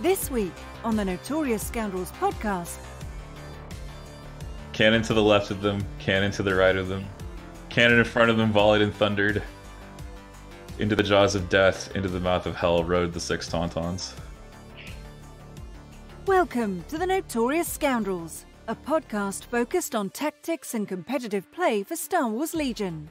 This week on the Notorious Scoundrels podcast. Cannon to the left of them, cannon to the right of them. Cannon in front of them volleyed and thundered. Into the jaws of death, into the mouth of hell rode the 6 Tauntauns. Welcome to the Notorious Scoundrels, a podcast focused on tactics and competitive play for Star Wars Legion.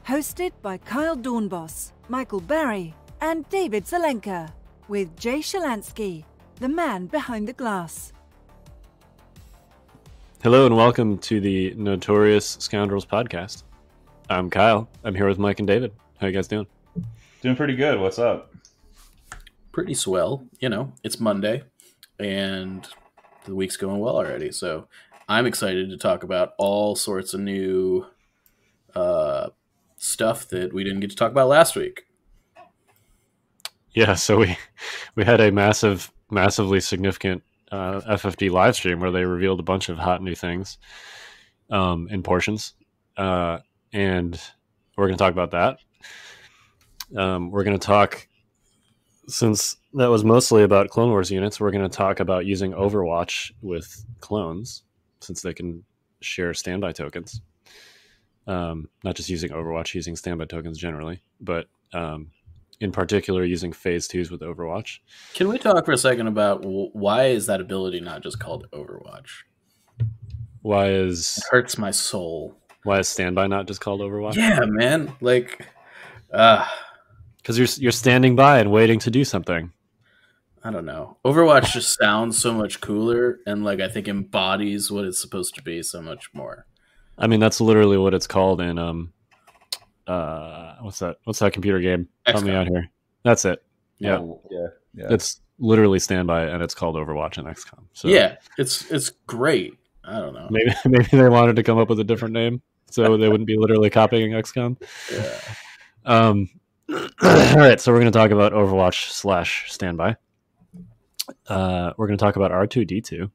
Hosted by Kyle Dornbos, Michael Barry, and David Zelenka, with Jay Shalansky, the man behind the glass. Hello and welcome to the Notorious Scoundrels podcast. I'm Kyle. I'm here with Mike and David. How you guys doing? Doing pretty good. What's up? Pretty swell. You know, it's Monday and the week's going well already. So I'm excited to talk about all sorts of new stuff that we didn't get to talk about last week. Yeah, so we had a massively significant FFD live stream where they revealed a bunch of hot new things in portions, and we're going to talk about that. We're going to talk, since that was mostly about Clone Wars units, we're going to talk about using Overwatch with clones, since they can share standby tokens. Not just using Overwatch, using standby tokens generally, but in particular using phase 2s with Overwatch. Can we talk for a second about why is that ability not just called Overwatch? It hurts my soul. Why is standby not just called Overwatch? Yeah, man. Like, because you're standing by and waiting to do something. I don't know. Overwatch just sounds so much cooler, and like I think embodies what it's supposed to be so much more. I mean, that's literally what it's called in what's that computer game? XCOM. Help me out here. That's it. Yeah. Yeah. It's literally standby and it's called Overwatch in XCOM. So yeah, it's great. I don't know. Maybe they wanted to come up with a different name so they wouldn't be literally copying XCOM. Yeah. All right, so we're going to talk about Overwatch / standby. We're going to talk about R2-D2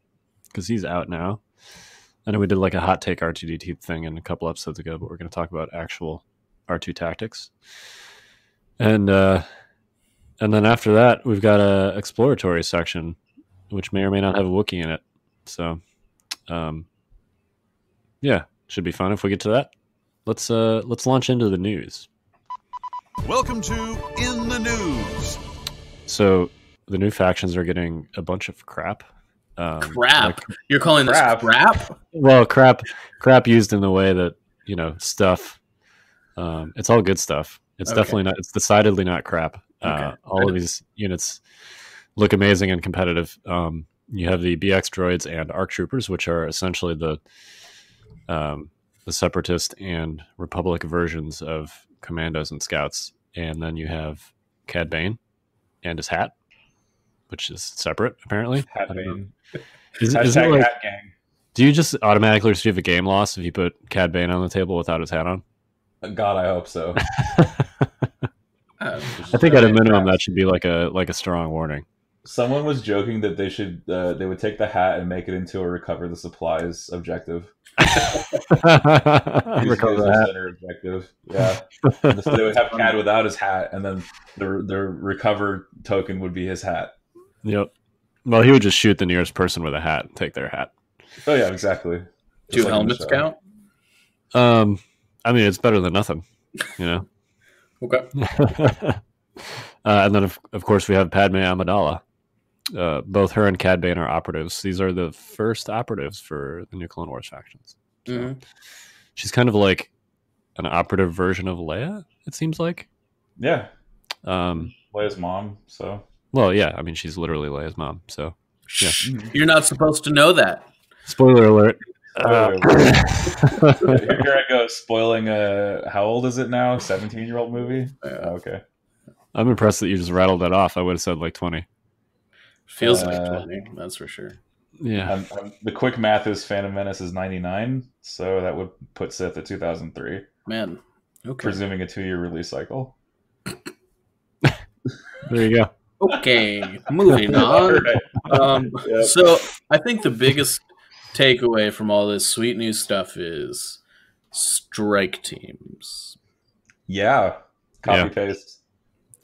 because he's out now. I know we did like a hot take R2-D2 thing in a couple episodes ago, but we're going to talk about actual R2 tactics. And then after that, we've got a exploratory section, which may or may not have a Wookiee in it. So, yeah, should be fun if we get to that. Let's launch into the news. Welcome to In the News. So the new factions are getting a bunch of crap. Crap. You're calling this crap? Well, crap used in the way that, stuff. It's all good stuff. It's definitely not. It's decidedly not crap. All of these units look amazing and competitive. You have the BX droids and ARC troopers, which are essentially the separatist and Republic versions of commandos and scouts. And then you have Cad Bane and his hat, which is separate apparently. Hat Bane. Is it like, hat gang. Do you just automatically receive a game loss if you put Cad Bane on the table without his hat on? God, I hope so. I think at a minimum that should be like a strong warning. Someone was joking that they would take the hat and make it into a recover the supplies objective. Recover the center objective. Yeah. So they would have Cad without his hat, and then the recover token would be his hat. Yep. Well, he would just shoot the nearest person with a hat and take their hat. Oh yeah, exactly. Do helmets count? I mean, it's better than nothing, Okay. And then, of course, we have Padme Amidala. Both her and Cad Bane are operatives. These are the first operatives for the new Clone Wars factions. So she's kind of like an operative version of Leia, it seems like. Yeah. Leia's mom, so. Well, yeah. I mean, she's literally Leia's mom, so. Yeah. You're not supposed to know that. Spoiler alert. Here I go, spoiling how old is it now? 17-year-old movie? Okay. I'm impressed that you just rattled that off. I would have said like 20. Feels like 20, that's for sure. Yeah. The quick math is Phantom Menace is 99, so that would put Sith at 2003. Man, okay. Presuming a 2-year release cycle. There you go. Okay, moving on. Yep. So I think the biggest takeaway from all this sweet new stuff is strike teams. Yeah. Copy paste.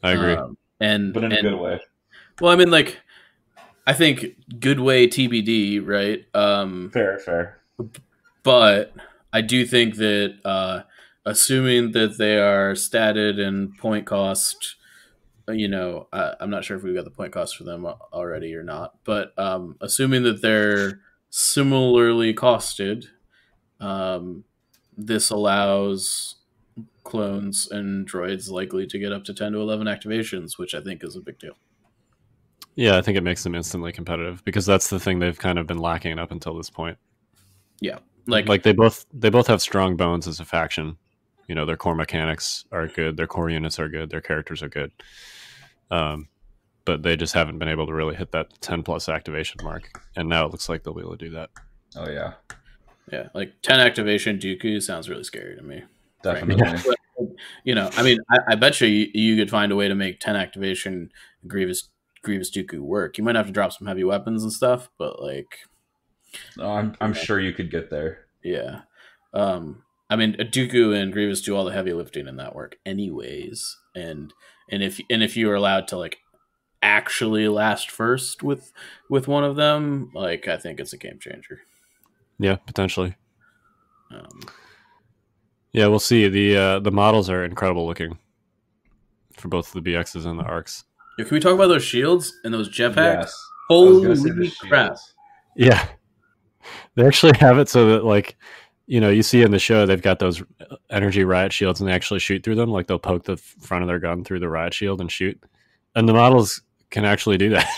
I agree. But in a good way. Well, I mean, like, I think good way TBD, right? Fair. But I do think that assuming that they are statted and point cost, I'm not sure if we've got the point cost for them already or not, but assuming that they're similarly costed, this allows clones and droids likely to get up to 10 to 11 activations, which I think is a big deal. Yeah, I think it makes them instantly competitive because that's the thing they've kind of been lacking up until this point. Yeah, like they both have strong bones as a faction. Their core mechanics are good, their core units are good, their characters are good. But they just haven't been able to really hit that 10 plus activation mark, and now it looks like they'll be able to do that. Oh yeah, like 10 activation Dooku sounds really scary to me. definitely. But, I bet you could find a way to make 10 activation Grievous Dooku work. You might have to drop some heavy weapons and stuff, but I'm sure you could get there. Yeah. Dooku and Grievous do all the heavy lifting in that work anyways. And if you were allowed to actually last first with one of them, I think it's a game changer. Yeah, potentially. Yeah, we'll see. The models are incredible looking for both the BXs and the ARCs. Yeah, can we talk about those shields and those jetpacks? Yes. Holy crap! Yeah, they actually have it so that you see in the show they've got those energy riot shields and they actually shoot through them. They'll poke the front of their gun through the riot shield and shoot, and the models can actually do that.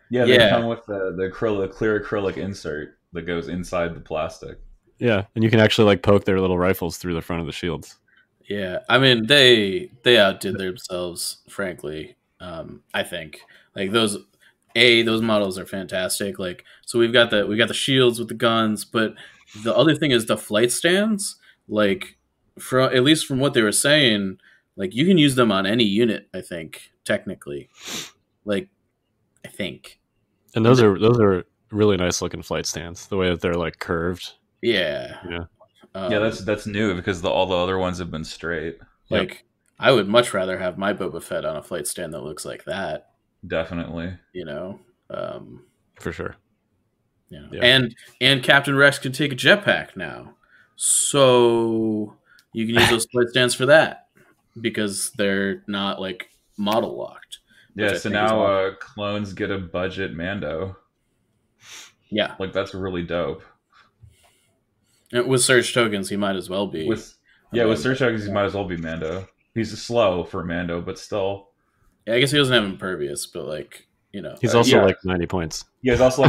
Yeah, they come with the clear acrylic insert that goes inside the plastic. Yeah, and you can actually poke their little rifles through the front of the shields. Yeah, they outdid themselves, frankly. I think those models are fantastic. So we've got the shields with the guns, but the other thing is the flight stands. At least from what they were saying, you can use them on any unit. I think technically, I think. And those are really nice looking flight stands. The way that they're curved. Yeah. Yeah, that's new because all the other ones have been straight. I would much rather have my Boba Fett on a flight stand that looks like that. Definitely. For sure. Yeah. And Captain Rex can take a jetpack now. So you can use those flight stands for that because they're not model locked. Yeah, so now clones get a budget Mando. Yeah. That's really dope. And with Surge tokens, he might as well be. With Surge tokens, he might as well be Mando. He's slow for Mando, but still. Yeah, I guess he doesn't have Impervious, but he's also 90 points. Yeah, he's also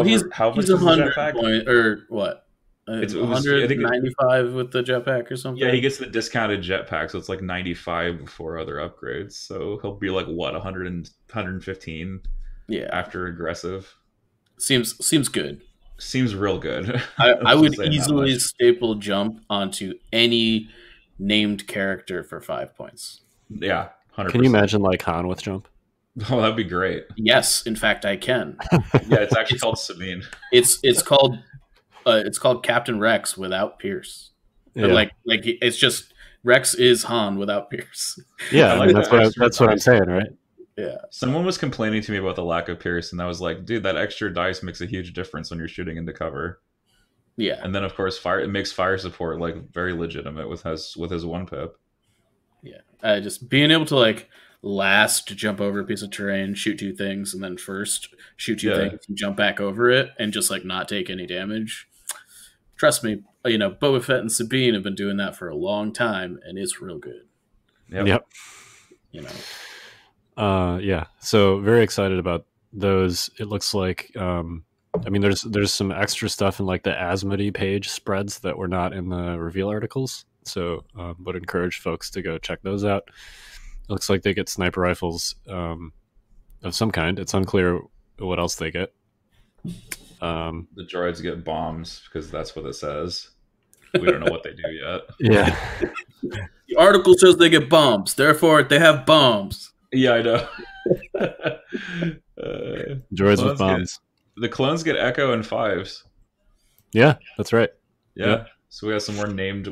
he's 100 point or what? It's 195 with the jetpack or something. Yeah, he gets the discounted jetpack, so it's 95 before other upgrades. So he'll be 100 and 115. Yeah, after aggressive. Seems good. Seems real good. I would easily staple jump onto any named character for 5 points. Yeah, 100%. Can you imagine Han with jump? Oh, that'd be great. Yes, in fact, I can. Yeah, it's actually called Sabine. It's called Captain Rex without Pierce. Yeah. It's just Rex is Han without Pierce. Yeah, that's what I'm saying, right? Yeah. Someone was complaining to me about the lack of Pierce, and I was like, dude, that extra dice makes a huge difference when you're shooting into cover. Yeah. And then of course it makes fire support very legitimate with his 1 pip. Yeah. Just being able to last jump over a piece of terrain, shoot 2 things, and then first shoot 2 things and jump back over it and just not take any damage. Trust me, Boba Fett and Sabine have been doing that for a long time, and it's real good. Yep. Yeah. So very excited about those. It looks like there's some extra stuff in the Asmodee page spreads that were not in the reveal articles. So would encourage folks to go check those out. It looks like they get sniper rifles of some kind. It's unclear what else they get. The droids get bombs because that's what it says. We don't know what they do yet. Yeah. The article says they get bombs. Therefore, they have bombs. Yeah, I know. Droids with bombs. The clones get Echo and 5s. Yeah, that's right. Yeah. So we got some more named.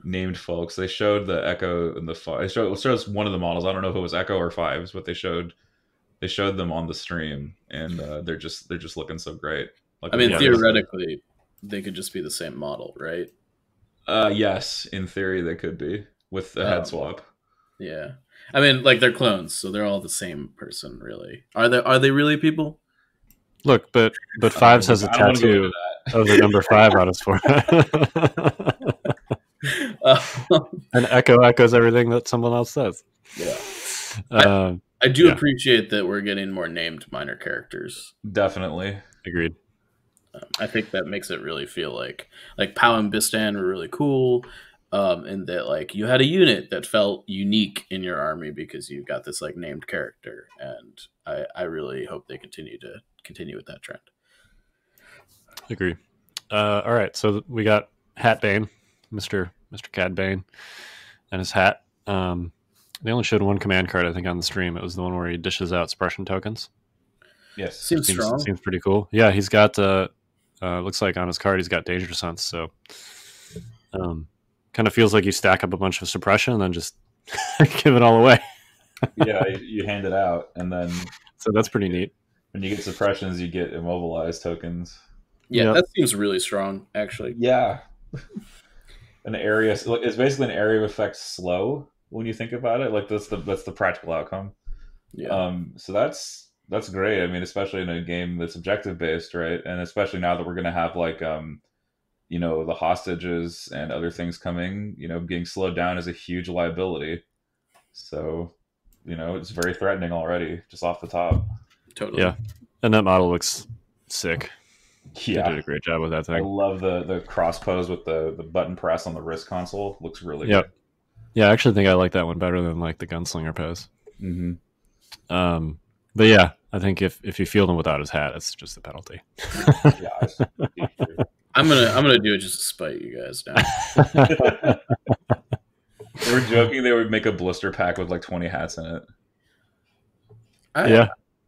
Named folks. They showed the Echo and the 5. It shows one of the models. I don't know if it was Echo or 5s, but they showed They showed them on the stream, and they're just looking so great. Like, I mean, Yeah, theoretically, they could just be the same model, right? yes, in theory they could be with the head swap. Yeah. I mean, like they're clones, so they're all the same person, really. Are they really people? Look, but Fives has a I don't wanna go tattoo into that. of the number 5 on his forehead. And Echo echoes everything that someone else says. Yeah. I do yeah. appreciate that we're getting more named minor characters. Definitely. Agreed. I think that makes it really feel like Pow and Bistan were really cool, and that like you had a unit that felt unique in your army because you got this like named character, and I really hope they continue with that trend. Agree. All right, so we got Hat Bane, Mr. Cad Bane, and his hat. They only showed one command card, I think, on the stream. It was the one where he dishes out suppression tokens. Yes. Seems strong. Seems pretty cool. Yeah, he's got looks like on his card he's got Danger Sense, so kind of feels like you stack up a bunch of suppression and then just give it all away. Yeah, you hand it out, and then so that's pretty neat. when you get suppressions, you get immobilized tokens. Yeah, Yep. that seems really strong, actually. Yeah. An area, it's basically an area of effect slow when you think about it. Like that's the practical outcome. Yeah. So that's great. I mean, especially in a game that's objective based, right? And especially now that we're gonna have like the hostages and other things coming, being slowed down is a huge liability. So, it's very threatening already, just off the top. Totally. Yeah, and that model looks sick. Yeah, They did a great job with that I thing. love the cross pose with the button press on the wrist console. Looks really Yep. Yeah, I actually think I like that one better than like the gunslinger pose. good. Mm-hmm. But yeah, I think if you field him without his hat, it's just a penalty. Yeah, I'm gonna do it just to spite you guys now. they were joking they would make a blister pack with like 20 hats in it. Yeah,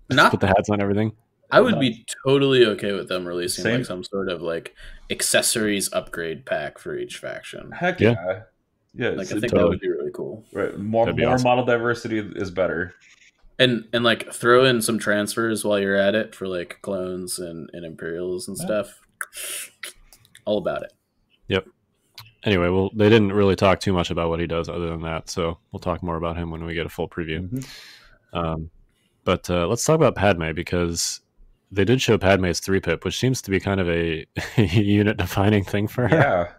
Not put the hats on everything. I would be totally okay with them releasing Same. like some sort of like accessories upgrade pack for each faction. Heck Yeah. yeah. Yeah, Like I think totally. that would be really cool. right. More That'd be awesome. model diversity is better. And like throw in some transfers while you're at it for like clones and Imperials and stuff. All about it. Yep. Anyway, well, they didn't really talk too much about what he does other than that, so we'll talk more about him when we get a full preview. Mm-hmm. But let's talk about Padme, because they did show Padme's 3-pip, which seems to be kind of a unit-defining thing for her. Yeah.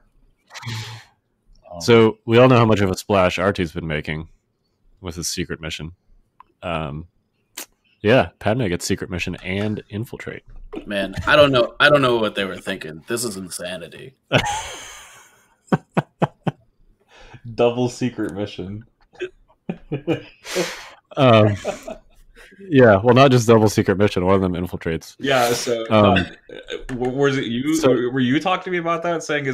So we all know how much of a splash R2's been making with his secret mission. Yeah, Padme gets secret mission and infiltrate. Man, I don't know what they were thinking. This is insanity. Double secret mission. Yeah, well, not just double secret mission. One of them infiltrates. Yeah, so was it you? Were you talking to me about that? Saying,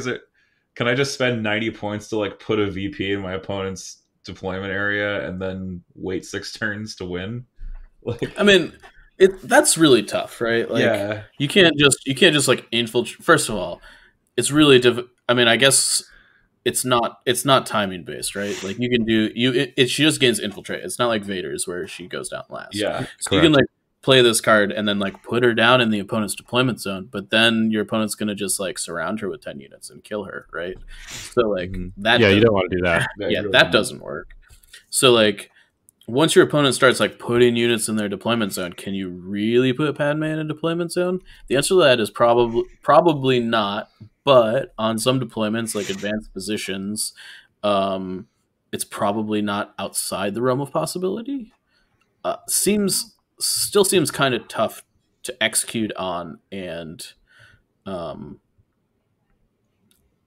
can I just spend 90 points to like put a VP in my opponent's deployment area and then wait 6 turns to win? Like, I mean, that's really tough, right? Like, yeah, you can't just like infiltrate. First of all, it's really difficult. I mean, I guess it's not timing based, right? Like you can do she just gains infiltrate. It's not like Vader's where she goes down last. yeah. So you can like play this card and then like put her down in the opponent's deployment zone, but then your opponent's gonna just like surround her with 10 units and kill her, right? So like that. Yeah, you don't want to do that. Yeah, that doesn't work. So like once your opponent starts like putting units in their deployment zone, can you really put Padme in a deployment zone? The answer to that is probably not. But on some deployments, like advanced positions, it's probably not outside the realm of possibility. Still seems kind of tough to execute on and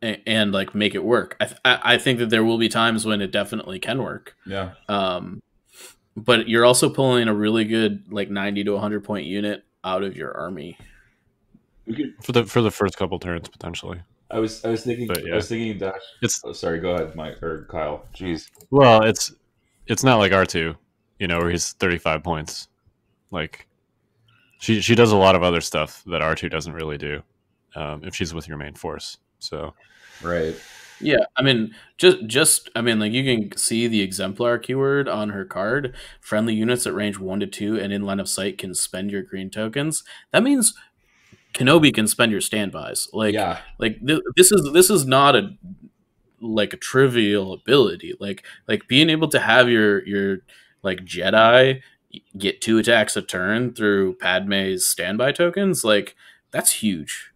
like make it work. I think that there will be times when it definitely can work. Yeah. But you're also pulling a really good like 90 to 100 point unit out of your army. For the first couple turns potentially. I was thinking. But, yeah. I was thinking Dash. It's sorry. Go ahead, Mike or Kyle. Jeez. well, it's not like R2, where he's 35 points. Like she does a lot of other stuff that R2 doesn't really do. If she's with your main force, So Right. Yeah, I mean, like you can see the exemplar keyword on her card. Friendly units at range 1 to 2 and in line of sight can spend your green tokens. That means Kenobi can spend your standbys. Yeah. This is not a trivial ability. Like being able to have your like Jedi get 2 attacks a turn through Padme's standby tokens, like that's huge.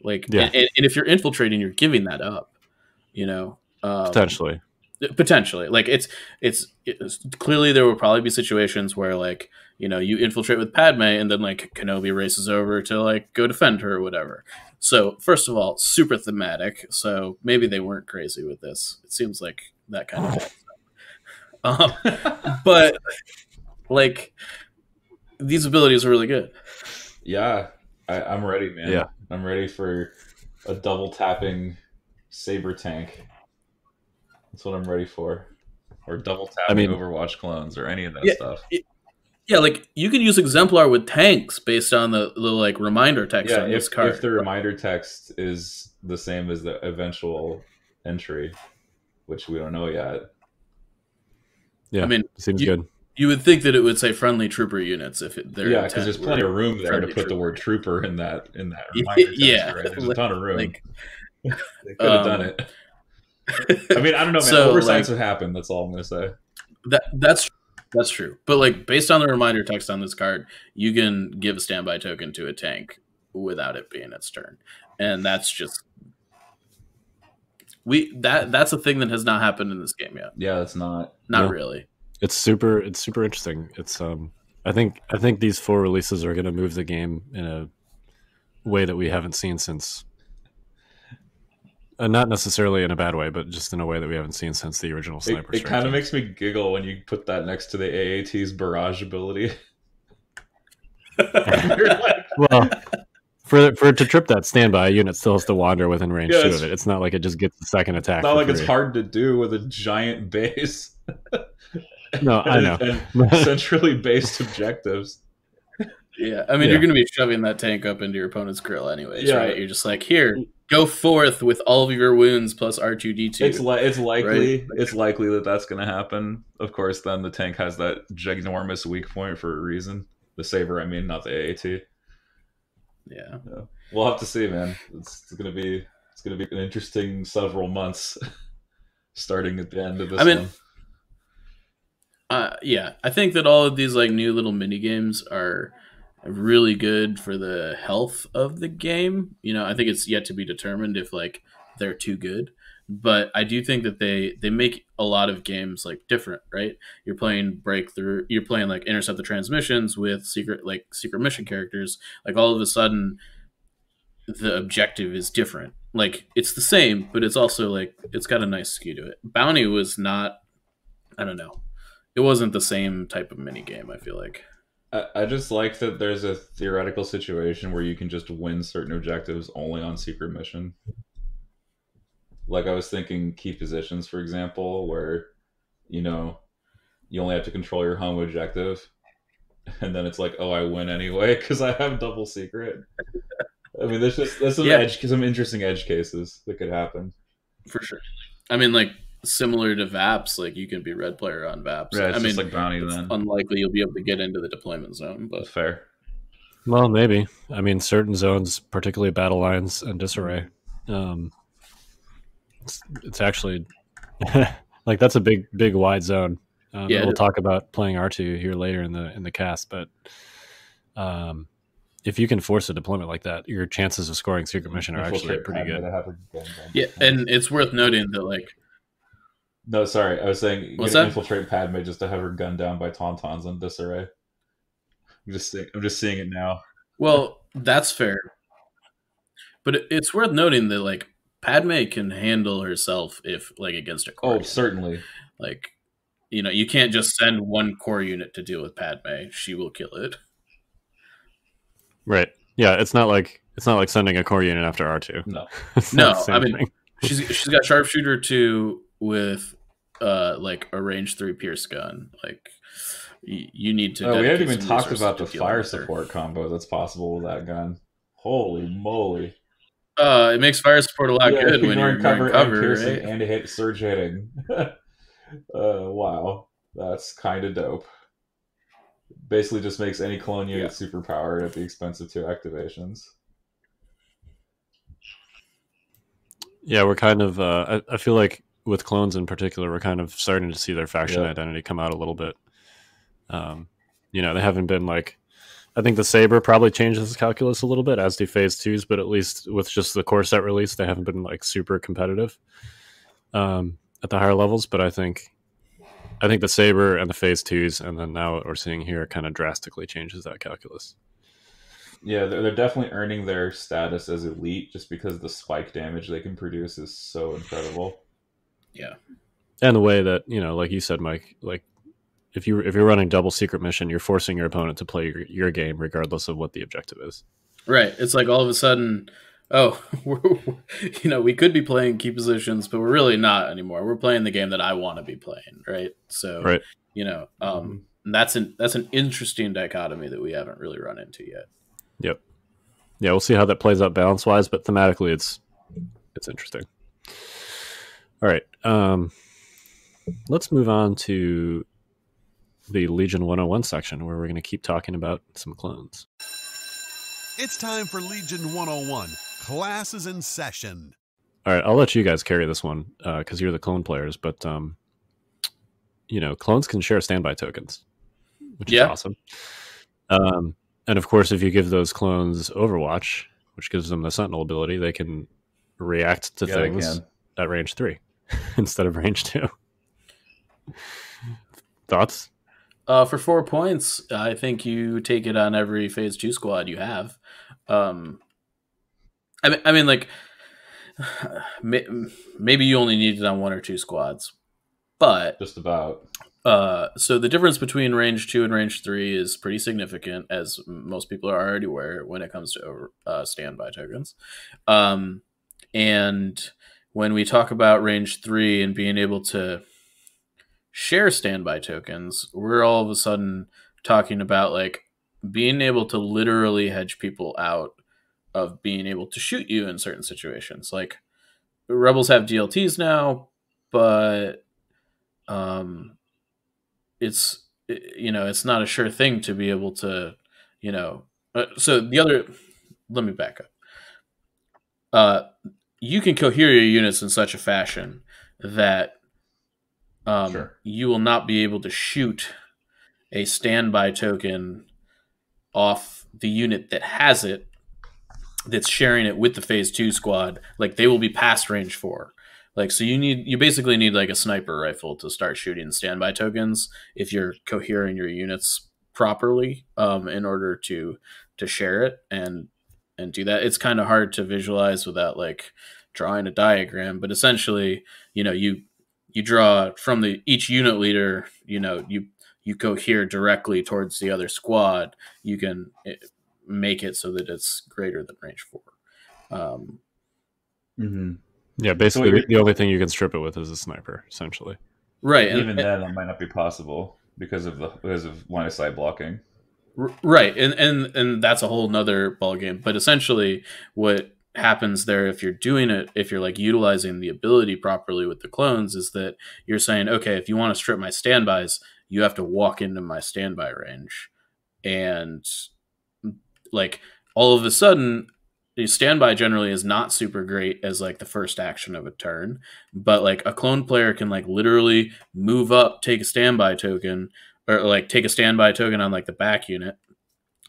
Like, Yeah. and if you're infiltrating, you're giving that up. You know, potentially. Like it's clearly there will probably be situations where like you infiltrate with Padme and then like Kenobi races over to like go defend her or whatever. So first of all, super thematic. So maybe they weren't crazy with this. It seems like that kind of thing. But like these abilities are really good. Yeah, I'm ready, man. Yeah. I'm ready for a double tapping saber tank. That's what I'm ready for. Or double tapping Overwatch clones or any of that stuff. Yeah, like you can use exemplar with tanks based on the like reminder text on this card. If the reminder text is the same as the eventual entry, which we don't know yet. Yeah, I mean, seems good. You would think that it would say friendly trooper units if they're because there's plenty of room there to put the word trooper in that reminder text, right? There's a ton of room. They could have done it. I mean, I don't know, man. Oversights have happened. That's all I'm going to say. That's true. But like based on the reminder text on this card, you can give a standby token to a tank without it being its turn, and that's just that's a thing that has not happened in this game yet. Yeah, it's not really. It's super interesting. It's I think these 4 releases are going to move the game in a way that we haven't seen since. Not necessarily in a bad way, but just in a way that we haven't seen since the original Sniper Strike. It kind of makes me giggle when you put that next to the AAT's barrage ability. Well, for it to trip that standby, a unit still has to wander within range 2 of it. It's not like it just gets the second attack. It's not like it's hard to do with a giant base. No, I know. And centrally based objectives. Yeah, I mean, you're going to be shoving that tank up into your opponent's grill anyways, right? You're just like, here, go forth with all of your wounds plus R2-D2. It's likely it's likely that that's going to happen. Of course, then the tank has that ginormous weak point for a reason. The saber, I mean, not the AAT. Yeah. We'll have to see, man. It's going to be an interesting several months, starting at the end of this one. Yeah, I think that all of these like new little mini games are really good for the health of the game. I think it's yet to be determined if like they're too good, but I do think that they make a lot of games like different, right? You're playing Breakthrough, you're playing like Intercept the Transmissions with secret mission characters. Like all of a sudden, the objective is different. Like it's the same, but it's also like it's got a nice skew to it. Bounty was not. I don't know. It wasn't the same type of mini game, I feel like. I just like that there's a theoretical situation where you can just win certain objectives only on secret mission. Like I was thinking key positions, for example, where, you only have to control your home objective. And then it's like, oh, I win anyway because I have double secret. I mean, there's some interesting edge cases that could happen. For sure. I mean, like, similar to VAPs, like you can be red player on VAPs. Yeah, it's just like Bounty then. Unlikely you'll be able to get into the deployment zone, but fair. Well, maybe. I mean, certain zones, particularly battle lines and disarray, it's actually like that's a big wide zone. We'll talk about playing R2 here later in the cast, but if you can force a deployment like that, your chances of scoring secret mission are actually pretty good. Yeah, and it's worth noting that like. No, sorry. I was saying you can infiltrate Padme just to have her gunned down by Tauntauns on disarray. I'm just seeing it now. Well, that's fair. But it's worth noting that like Padme can handle herself if like against a core. Oh, certainly. Like, you can't just send one core unit to deal with Padme. She will kill it. Right. Yeah, it's not like sending a core unit after R2. No. No, I mean she's got sharpshooter 2 with like a range 3 pierce gun. Like you need to. We haven't even talked about the fire support combo that's possible with that gun. Holy moly! It makes fire support a lot Yeah, good when you're ignoring cover, ignoring and cover, piercing right? and hit surge hitting. Wow, that's kind of dope. Basically, just makes any clone unit superpowered at the expense of 2 activations. Yeah, we're kind of. I feel like with clones in particular, we're kind of starting to see their faction identity come out a little bit. They haven't been like. I think the Saber probably changes the calculus a little bit, as do Phase 2s, but at least with just the core set release, they haven't been like super competitive at the higher levels. But I think the Saber and the Phase 2s, and then now what we're seeing here, kind of drastically changes that calculus. Yeah, they're definitely earning their status as elite just because the spike damage they can produce is so incredible. Yeah, and the way that like you said, Mike, like if you're running double secret mission, you're forcing your opponent to play your game regardless of what the objective is. Right. It's like all of a sudden, we could be playing key positions, but we're really not anymore. We're playing the game that I want to be playing, right? So, right. That's an interesting dichotomy that we haven't really run into yet. Yep. Yeah, we'll see how that plays out balance wise, but thematically, it's interesting. All right. Let's move on to the Legion 101 section, where we're going to keep talking about some clones. It's time for Legion 101. Class is in session. All right, I'll let you guys carry this one because you're the clone players, but clones can share standby tokens, which is awesome. And of course, if you give those clones Overwatch, which gives them the Sentinel ability, they can react to things at range 3 instead of range 2. Thoughts? For 4 points, I think you take it on every Phase 2 squad you have. Maybe you only need it on 1 or 2 squads, but just about. So the difference between range 2 and range 3 is pretty significant, as most people are already aware when it comes to standby tokens. And when we talk about range 3 and being able to share standby tokens, we're all of a sudden talking about like being able to literally hedge people out of being able to shoot you in certain situations. Like Rebels have DLTs now, but it's not a sure thing to be able to, let me back up. You can cohere your units in such a fashion that you will not be able to shoot a standby token off the unit that has it, that's sharing it with the Phase 2 squad. Like they will be past range 4. Like, so you basically need like a sniper rifle to start shooting standby tokens if you're cohering your units properly, in order to share it and do that. It's kind of hard to visualize without like drawing a diagram, but essentially, you draw from each unit leader, you cohere directly towards the other squad. You can make it so that it's greater than range 4. Yeah, basically the only thing you can strip it with is a sniper, essentially. Right. Even then, that might not be possible because of line of sight blocking. Right, and that's a whole nother ballgame. But essentially, what happens there, if you're like utilizing the ability properly with the clones, is that you're saying, okay, if you want to strip my standbys, you have to walk into my standby range, and like all of a sudden, the standby generally is not super great as like the first action of a turn, but like a clone player can like literally move up, take a standby token, or like take a standby token on like the back unit,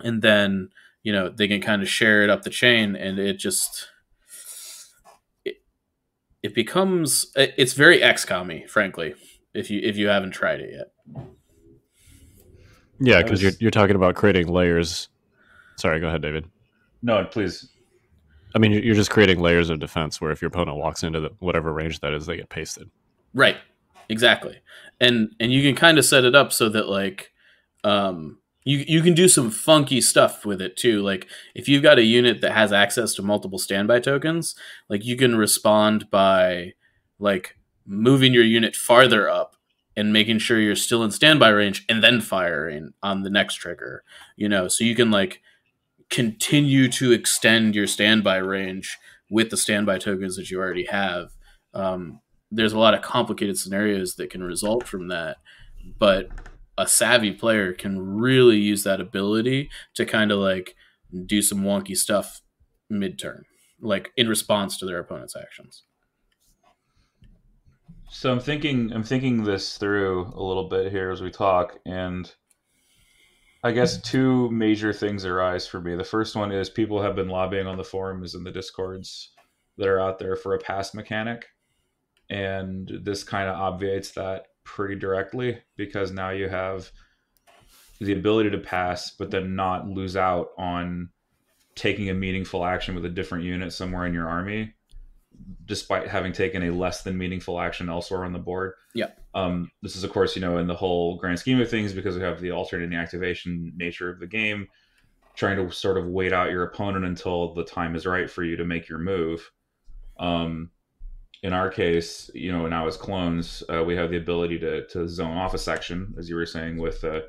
and then they can kind of share it up the chain, and it becomes, it's very XCOM-y, frankly, if you haven't tried it yet. Yeah, because you're talking about creating layers. Sorry, go ahead, David. No, please. I mean, you're just creating layers of defense where if your opponent walks into whatever range that is, they get pasted. Right. Exactly. And you can kind of set it up so that like you can do some funky stuff with it too. Like if you've got a unit that has access to multiple standby tokens, like you can respond by like moving your unit farther up and making sure you're still in standby range and then firing on the next trigger, so you can like continue to extend your standby range with the standby tokens that you already have. There's a lot of complicated scenarios that can result from that, but a savvy player can really use that ability to kind of like do some wonky stuff mid-turn, like in response to their opponent's actions. So I'm thinking this through a little bit here as we talk, and I guess two major things arise for me. The first one is people have been lobbying on the forums and the discords that are out there for a pass mechanic, and this kind of obviates that pretty directly, because now you have the ability to pass but then not lose out on taking a meaningful action with a different unit somewhere in your army, despite having taken a less than meaningful action elsewhere on the board. Yeah. This is, of course, in the whole grand scheme of things, because we have the alternating activation nature of the game, trying to sort of wait out your opponent until the time is right for you to make your move. In our case, now as clones, we have the ability to zone off a section, as you were saying, with a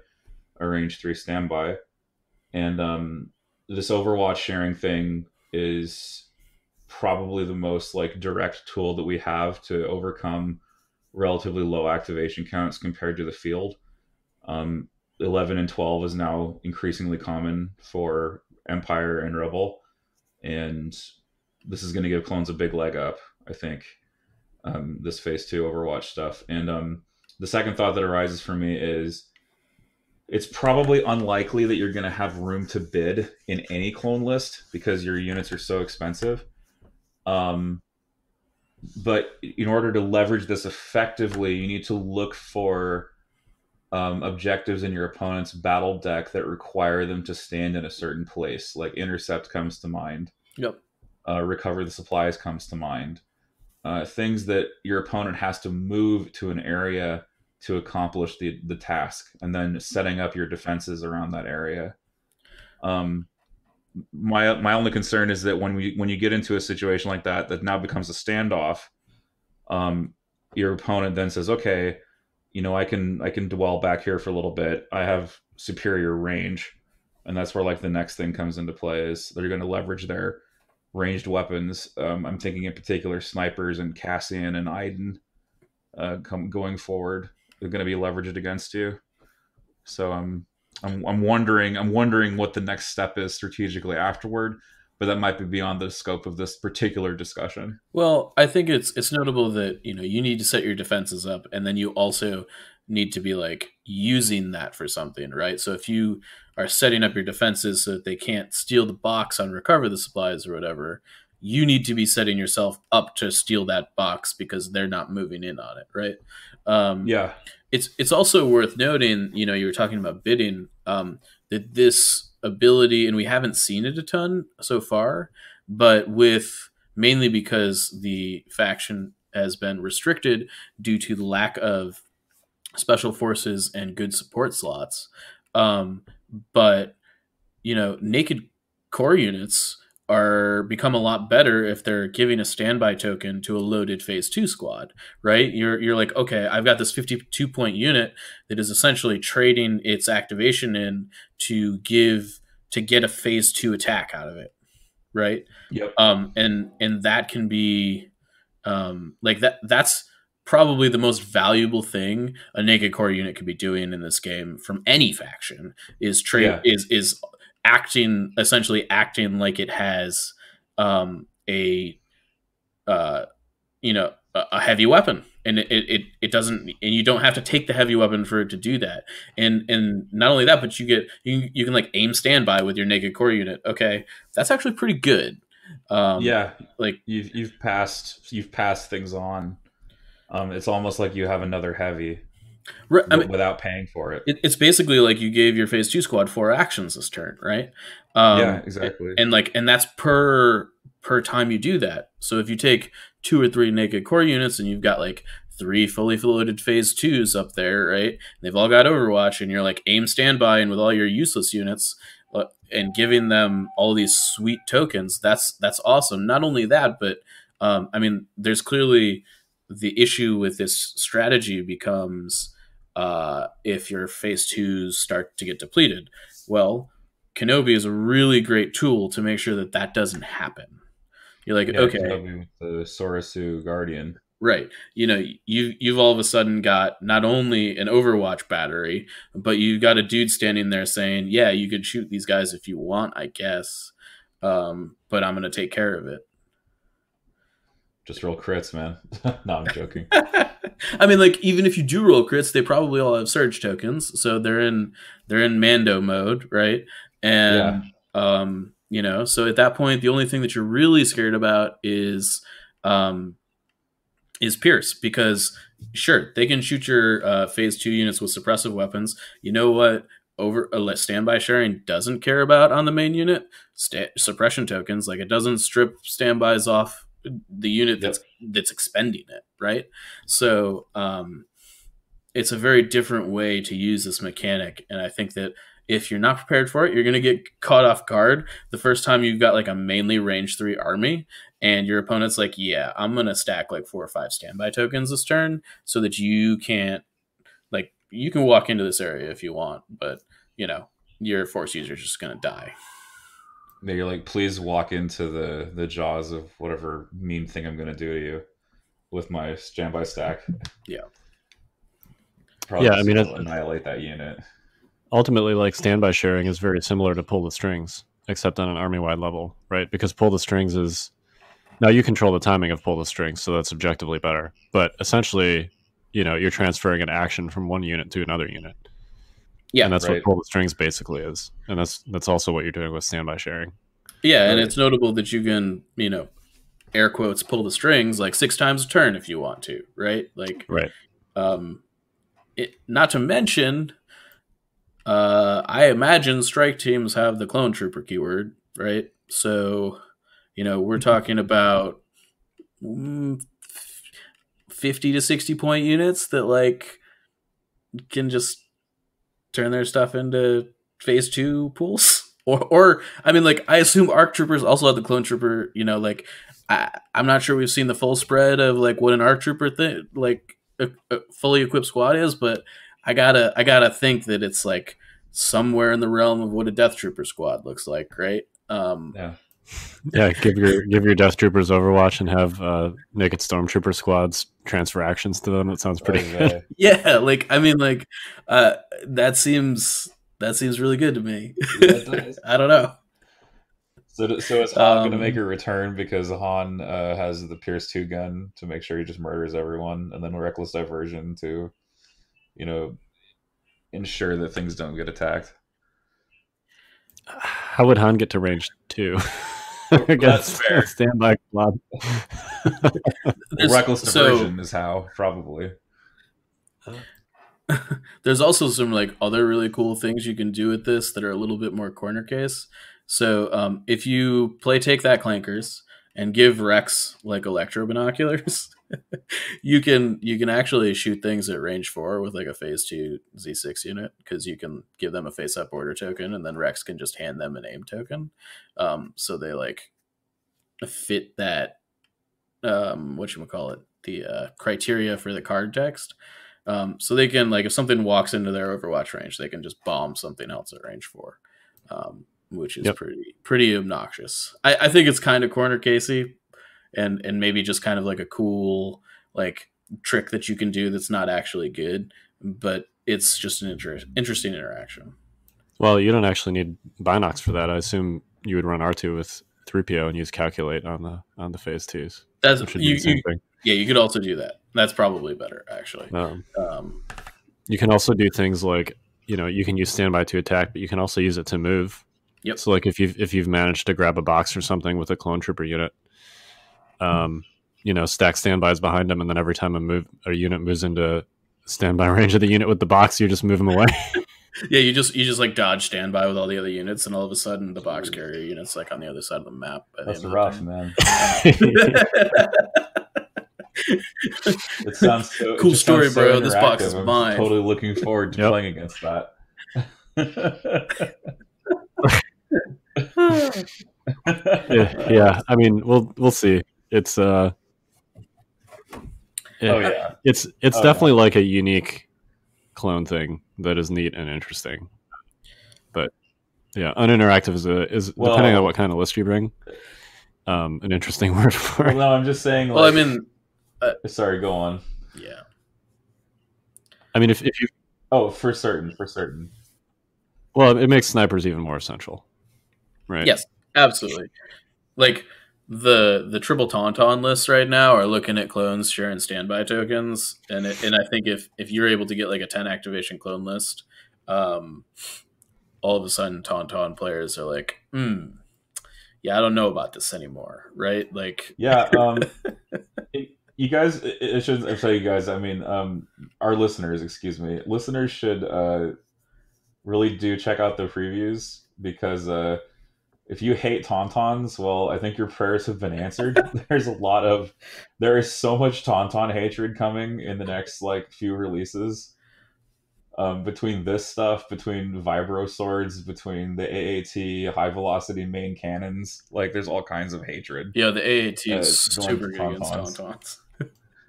range 3 standby. And this Overwatch sharing thing is probably the most like direct tool that we have to overcome relatively low activation counts compared to the field. 11 and 12 is now increasingly common for Empire and Rebel, and this is going to give clones a big leg up, I think, this phase 2 Overwatch stuff. And the second thought that arises for me is it's probably unlikely that you're going to have room to bid in any clone list because your units are so expensive. But in order to leverage this effectively, you need to look for objectives in your opponent's battle deck that require them to stand in a certain place. Like intercept comes to mind. Yep. Recover the supplies comes to mind. Things that your opponent has to move to an area to accomplish the task, and then setting up your defenses around that area. My only concern is that when you get into a situation like that now becomes a standoff, your opponent then says, okay, I can dwell back here for a little bit. I have superior range, and that's where like the next thing comes into play is they're going to leverage their ranged weapons. I'm thinking in particular snipers and Cassian and Iden going forward. They're going to be leveraged against you. So I'm wondering what the next step is strategically afterward, but that might be beyond the scope of this particular discussion. Well, I think it's notable that you need to set your defenses up, and then you also need to be like using that for something, right? So if you are setting up your defenses so that they can't steal the box on recover the supplies or whatever, you need to be setting yourself up to steal that box because they're not moving in on it, right? Yeah. It's also worth noting, you were talking about bidding, that this ability, and we haven't seen it a ton so far, but mainly because the faction has been restricted due to the lack of special forces and good support slots. But naked core units become a lot better if they're giving a standby token to a loaded phase 2 squad, right? You're like, okay, I've got this 52-point unit that is essentially trading its activation in to get a phase 2 attack out of it, right? Yep. And that can be like that's probably the most valuable thing a naked core unit could be doing in this game from any faction is is essentially acting like it has a heavy weapon, and it doesn't, and you don't have to take the heavy weapon for it to do that. And not only that, but you can like aim standby with your naked core unit. Okay, that's actually pretty good. Like you've passed things on. It's almost like you have another heavy. Without paying for it. It's basically like you gave your phase 2 squad 4 actions this turn, right? Yeah, exactly. And that's per time you do that. So if you take 2 or 3 naked core units and you've got like 3 fully loaded phase 2s up there, right? They've all got Overwatch, and you're like aim standby and with all your useless units and giving them all these sweet tokens. That's awesome. Not only that, but there's clearly the issue with this strategy becomes if your phase 2s start to get depleted. Well, Kenobi is a really great tool to make sure that doesn't happen. You're like, Yeah, okay, Kenobi with the Sorasu Guardian. right. You've all of a sudden got not only an Overwatch battery, but you got a dude standing there saying, "Yeah, you could shoot these guys if you want, I guess, but I'm going to take care of it." Just roll crits, man. No, I'm joking. I mean, like, even if you do roll crits, they probably all have surge tokens, so they're in Mando mode, right? And so at that point, the only thing that you're really scared about is Pierce, because sure, they can shoot your phase 2 units with suppressive weapons. You know what? Standby sharing doesn't care about on the main unit? Suppression tokens. Like, it doesn't strip standbys off the unit that's expending it, right? So it's a very different way to use this mechanic, and I think that if you're not prepared for it, you're going to get caught off guard the first time you've got like a mainly range 3 army and your opponent's like, yeah, I'm going to stack like 4 or 5 standby tokens this turn so that you can't, like, you can walk into this area if you want, but your force user is just going to die. Yeah, you're like, please walk into the jaws of whatever mean thing I'm going to do to you with my standby stack. Yeah. Probably I mean, annihilate that unit. Ultimately, like, standby sharing is very similar to pull the strings, except on an army-wide level, right? Because pull the strings is... Now, you control the timing of pull the strings, so that's objectively better. But essentially, you're transferring an action from one unit to another unit. Yeah, and that's what pull the strings basically is. And that's also what you're doing with standby sharing. Yeah, and it's notable that you can, air quotes, pull the strings like 6 times a turn if you want to, right? Like, right. Not to mention, I imagine strike teams have the clone trooper keyword, right? So, we're talking about 50 to 60 point units that like can just turn their stuff into phase 2 pools. Or I mean, like, I assume ARC troopers also have the clone trooper, like, I'm not sure we've seen the full spread of like what an ARC trooper like a fully equipped squad is, but I gotta think that it's like somewhere in the realm of what a Death Trooper squad looks like, right? Yeah, give your Death Troopers Overwatch and have naked Stormtrooper squads transfer actions to them. That sounds pretty good. Yeah, like, I mean, like, that seems really good to me. Yeah, I don't know. So is Han going to make a return because Han has the Pierce 2 gun to make sure he just murders everyone, and then Reckless Diversion to, ensure that things don't get attacked? How would Han get to range 2? That's fair. Standby club. Reckless Diversion is how, probably. There's also some like other really cool things you can do with this that are a little bit more corner case. So if you take that Clankers and give Rex like electro binoculars, you can actually shoot things at range 4 with like a phase 2 Z6 unit, because you can give them a face up order token and then Rex can just hand them an aim token. So they like fit that the criteria for the card text. So they can, like, if something walks into their Overwatch range, they can just bomb something else at range 4, which is pretty obnoxious. I think it's kind of corner casey, and maybe just kind of like a cool like trick that you can do that's not actually good, but it's just an interesting interaction. Well, you don't actually need Binox for that. I assume you would run R2 with Threepio and use Calculate on the phase 2s. That's yeah, you could also do that. That's probably better, actually. You can also do things like, you can use standby to attack, but you can also use it to move. Yep. So like if you've managed to grab a box or something with a clone trooper unit, stack standbys behind them, and then every time a unit moves into standby range of the unit with the box, you just move them away. Yeah, you just like dodge standby with all the other units, and all of a sudden the box carrier unit's like on the other side of the map. That's rough, man. It sounds so cool story, so bro. This box is mine. I'm totally looking forward to playing against that. Yeah. I mean, we'll see. It's it's definitely like a unique clone thing that is neat and interesting. But yeah, uninteractive is depending on what kind of list you bring. an interesting word for Well, it. no, I'm just saying. Like, Well, I mean, sorry, go on. yeah. I mean, if you Oh, for certain. well, it makes snipers even more essential, right? Yes, absolutely. Like the triple tauntaun lists right now are looking at clones sharing standby tokens, and I think if you're able to get like a 10 activation clone list, all of a sudden tauntaun players are like, yeah, I don't know about this anymore, right? Like, Yeah. You guys, I shouldn't say you guys. I mean, our listeners. Excuse me. Listeners should really do check out the previews because if you hate tauntauns, well, I think your prayers have been answered. There is so much tauntaun hatred coming in the next like few releases. Between this stuff, between vibro swords, between the AAT high velocity main cannons, like there's all kinds of hatred. yeah, the AAT is going super to good against tauntauns. tauntauns.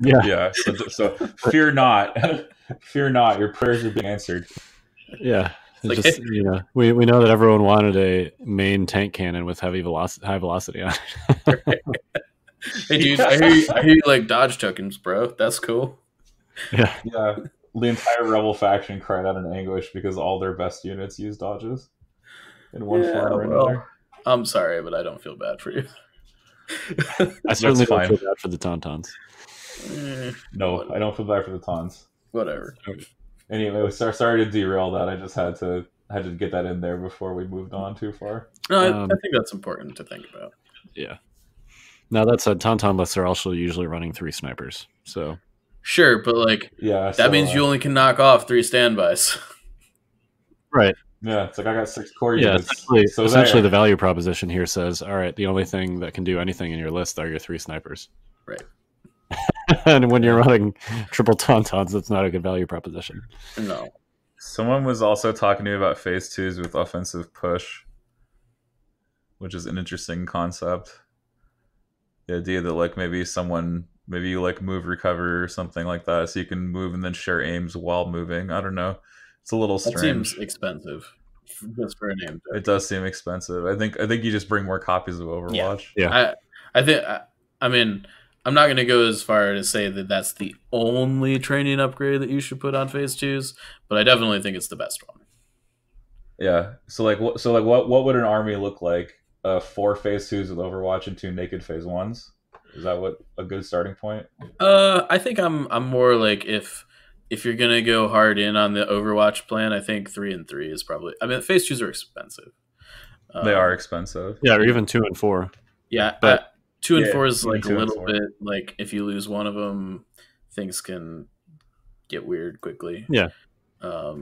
Yeah, Yeah, so fear not, fear not. Your prayers are being answered. yeah. Like, Just we know that everyone wanted a main tank cannon with high velocity on it. Hey, dude, Yeah. I hear you like dodge tokens, bro. That's cool. Yeah, Yeah, the entire rebel faction cried out in anguish because all their best units use dodges in one form or another. I'm sorry, but I don't feel bad for you. I certainly don't fine. feel bad for the tauntauns. No, I don't feel bad for the taunts. Whatever. Anyway, sorry to derail that. I just had to get that in there before we moved on too far. No, I think that's important to think about. Yeah. Now that said, tauntaun lists are also usually running 3 snipers. So Sure, but like Yeah, that means you only can knock off 3 standbys. right. Yeah, it's like I got 6 core Yeah, units. essentially the value proposition here says, all right, the only thing that can do anything in your list are your 3 snipers. Right. And when you're running triple tauntauns, that's not a good value proposition. No. Someone was also talking to me about phase 2s with offensive push, which is an interesting concept. The idea that like maybe you like move recover or something like that, so you can move and then share aims while moving. I don't know. It's a little That strange. seems expensive just for a name tag. It does seem expensive. I think you just bring more copies of Overwatch. Yeah. I think I mean I'm not going to go as far to say that that's the only training upgrade that you should put on phase 2s, but I definitely think it's the best one. Yeah. So what would an army look like? 4 phase 2s with Overwatch and 2 naked phase 1s. Is that what a good starting point? I think I'm more like if you're gonna go hard in on the Overwatch plan, I think 3 and 3 is probably. I mean, phase 2s are expensive. They are expensive. Yeah, or even 2 and 4. Yeah, But- 2 and Yeah, 4 is even like a 2 and little 4. bit like if you lose one of them, things can get weird quickly. Yeah. I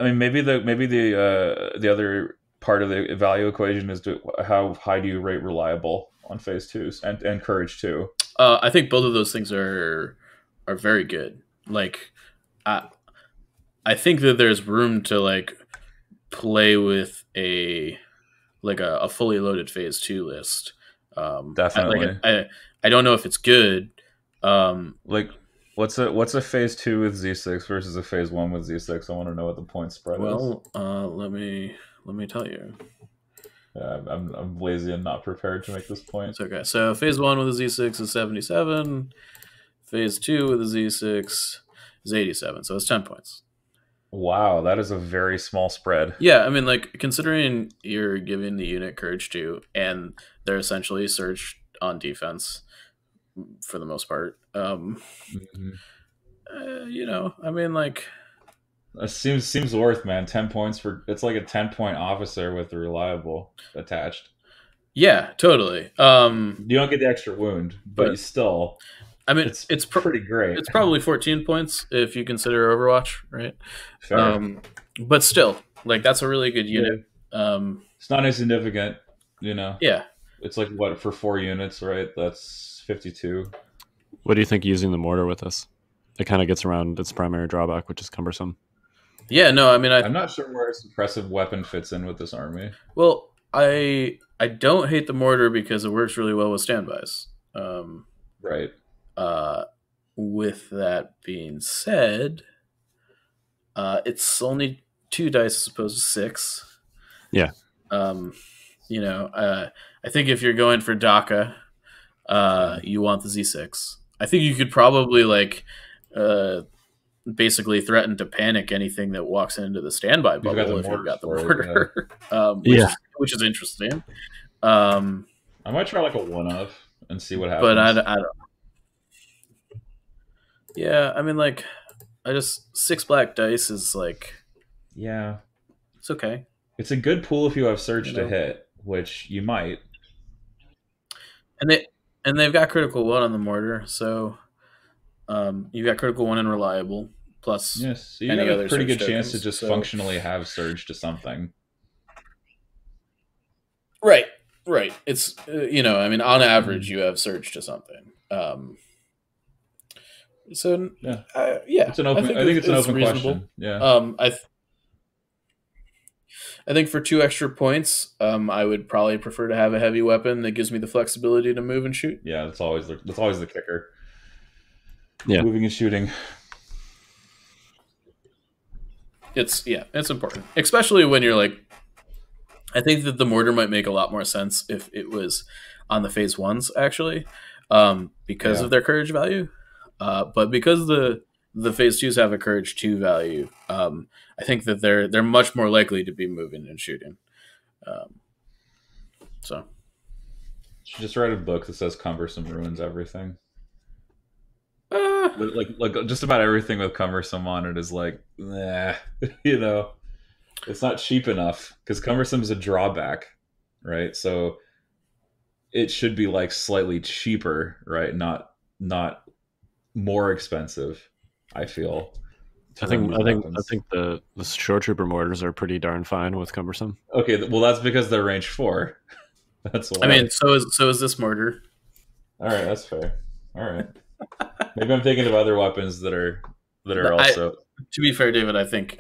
mean, maybe the other part of the value equation is how high do you rate reliable on phase 2s and courage too. I think both of those things are very good. Like, I think that there's room to like play with a fully loaded phase 2 list. Definitely. I don't know if it's good. Like, what's a phase 2 with Z6 versus a phase 1 with Z6? I want to know what the point spread is. Well, let me tell you. Yeah, I'm lazy and not prepared to make this point. It's okay. So phase 1 with a Z6 is 77. Phase 2 with a Z6 is 87. So it's 10 points. Wow, that is a very small spread. Yeah, I mean, like, considering you're giving the unit courage 2, and they're essentially surged on defense for the most part. I mean, like, It seems worth, man. 10 points it's like a 10-point officer with the reliable attached. yeah, totally. You don't get the extra wound, but you still. I mean, it's pretty great. It's probably 14 points if you consider Overwatch, right? Fair. But still, like, that's a really good unit. It's not insignificant, Yeah. It's like what for 4 units, right? That's 52. What do you think using the mortar with us? It kind of gets around its primary drawback, which is cumbersome. Yeah, no, I mean, I'm not sure where a suppressive weapon fits in with this army. Well, I don't hate the mortar because it works really well with standbys. Right. With that being said, it's only 2 dice as opposed to 6. Yeah. I I think if you're going for DACA, you want the Z6. I think you could probably basically threaten to panic anything that walks into the standby bubble if you've got the mortar, which is interesting. I might try like a one-of and see what happens. But I don't. Yeah, I mean, like, 6 black dice is like, yeah, it's okay. It's a good pool if you have surge to hit, which you might. And they've got critical 1 on the mortar, so you've got critical 1 and reliable plus. Yes, so you have a pretty good chance to just functionally have surge to something. Right. It's I mean, on average, you have surge to something. So yeah, it's an open. I think it's an open question. Yeah. I think for 2 extra points, I would probably prefer to have a heavy weapon that gives me the flexibility to move and shoot. Yeah, that's always the kicker. Yeah, moving and shooting. It's important, especially when you're like. I think that the mortar might make a lot more sense if it was on the phase 1s actually, because of their courage value. But because the phase 2s have a courage 2 value, I think that they're much more likely to be moving and shooting. So, you should just write a book that says cumbersome ruins everything. Like just about everything with cumbersome on it is like, nah, it's not cheap enough because cumbersome is a drawback, right? So it should be like slightly cheaper, right? Not more expensive. I feel. I think the short trooper mortars are pretty darn fine with cumbersome. Okay, well that's because they're range 4. That's why. I mean, so is this mortar. All right, that's fair. All right. Maybe I'm thinking of other weapons that are also. To be fair, David, I think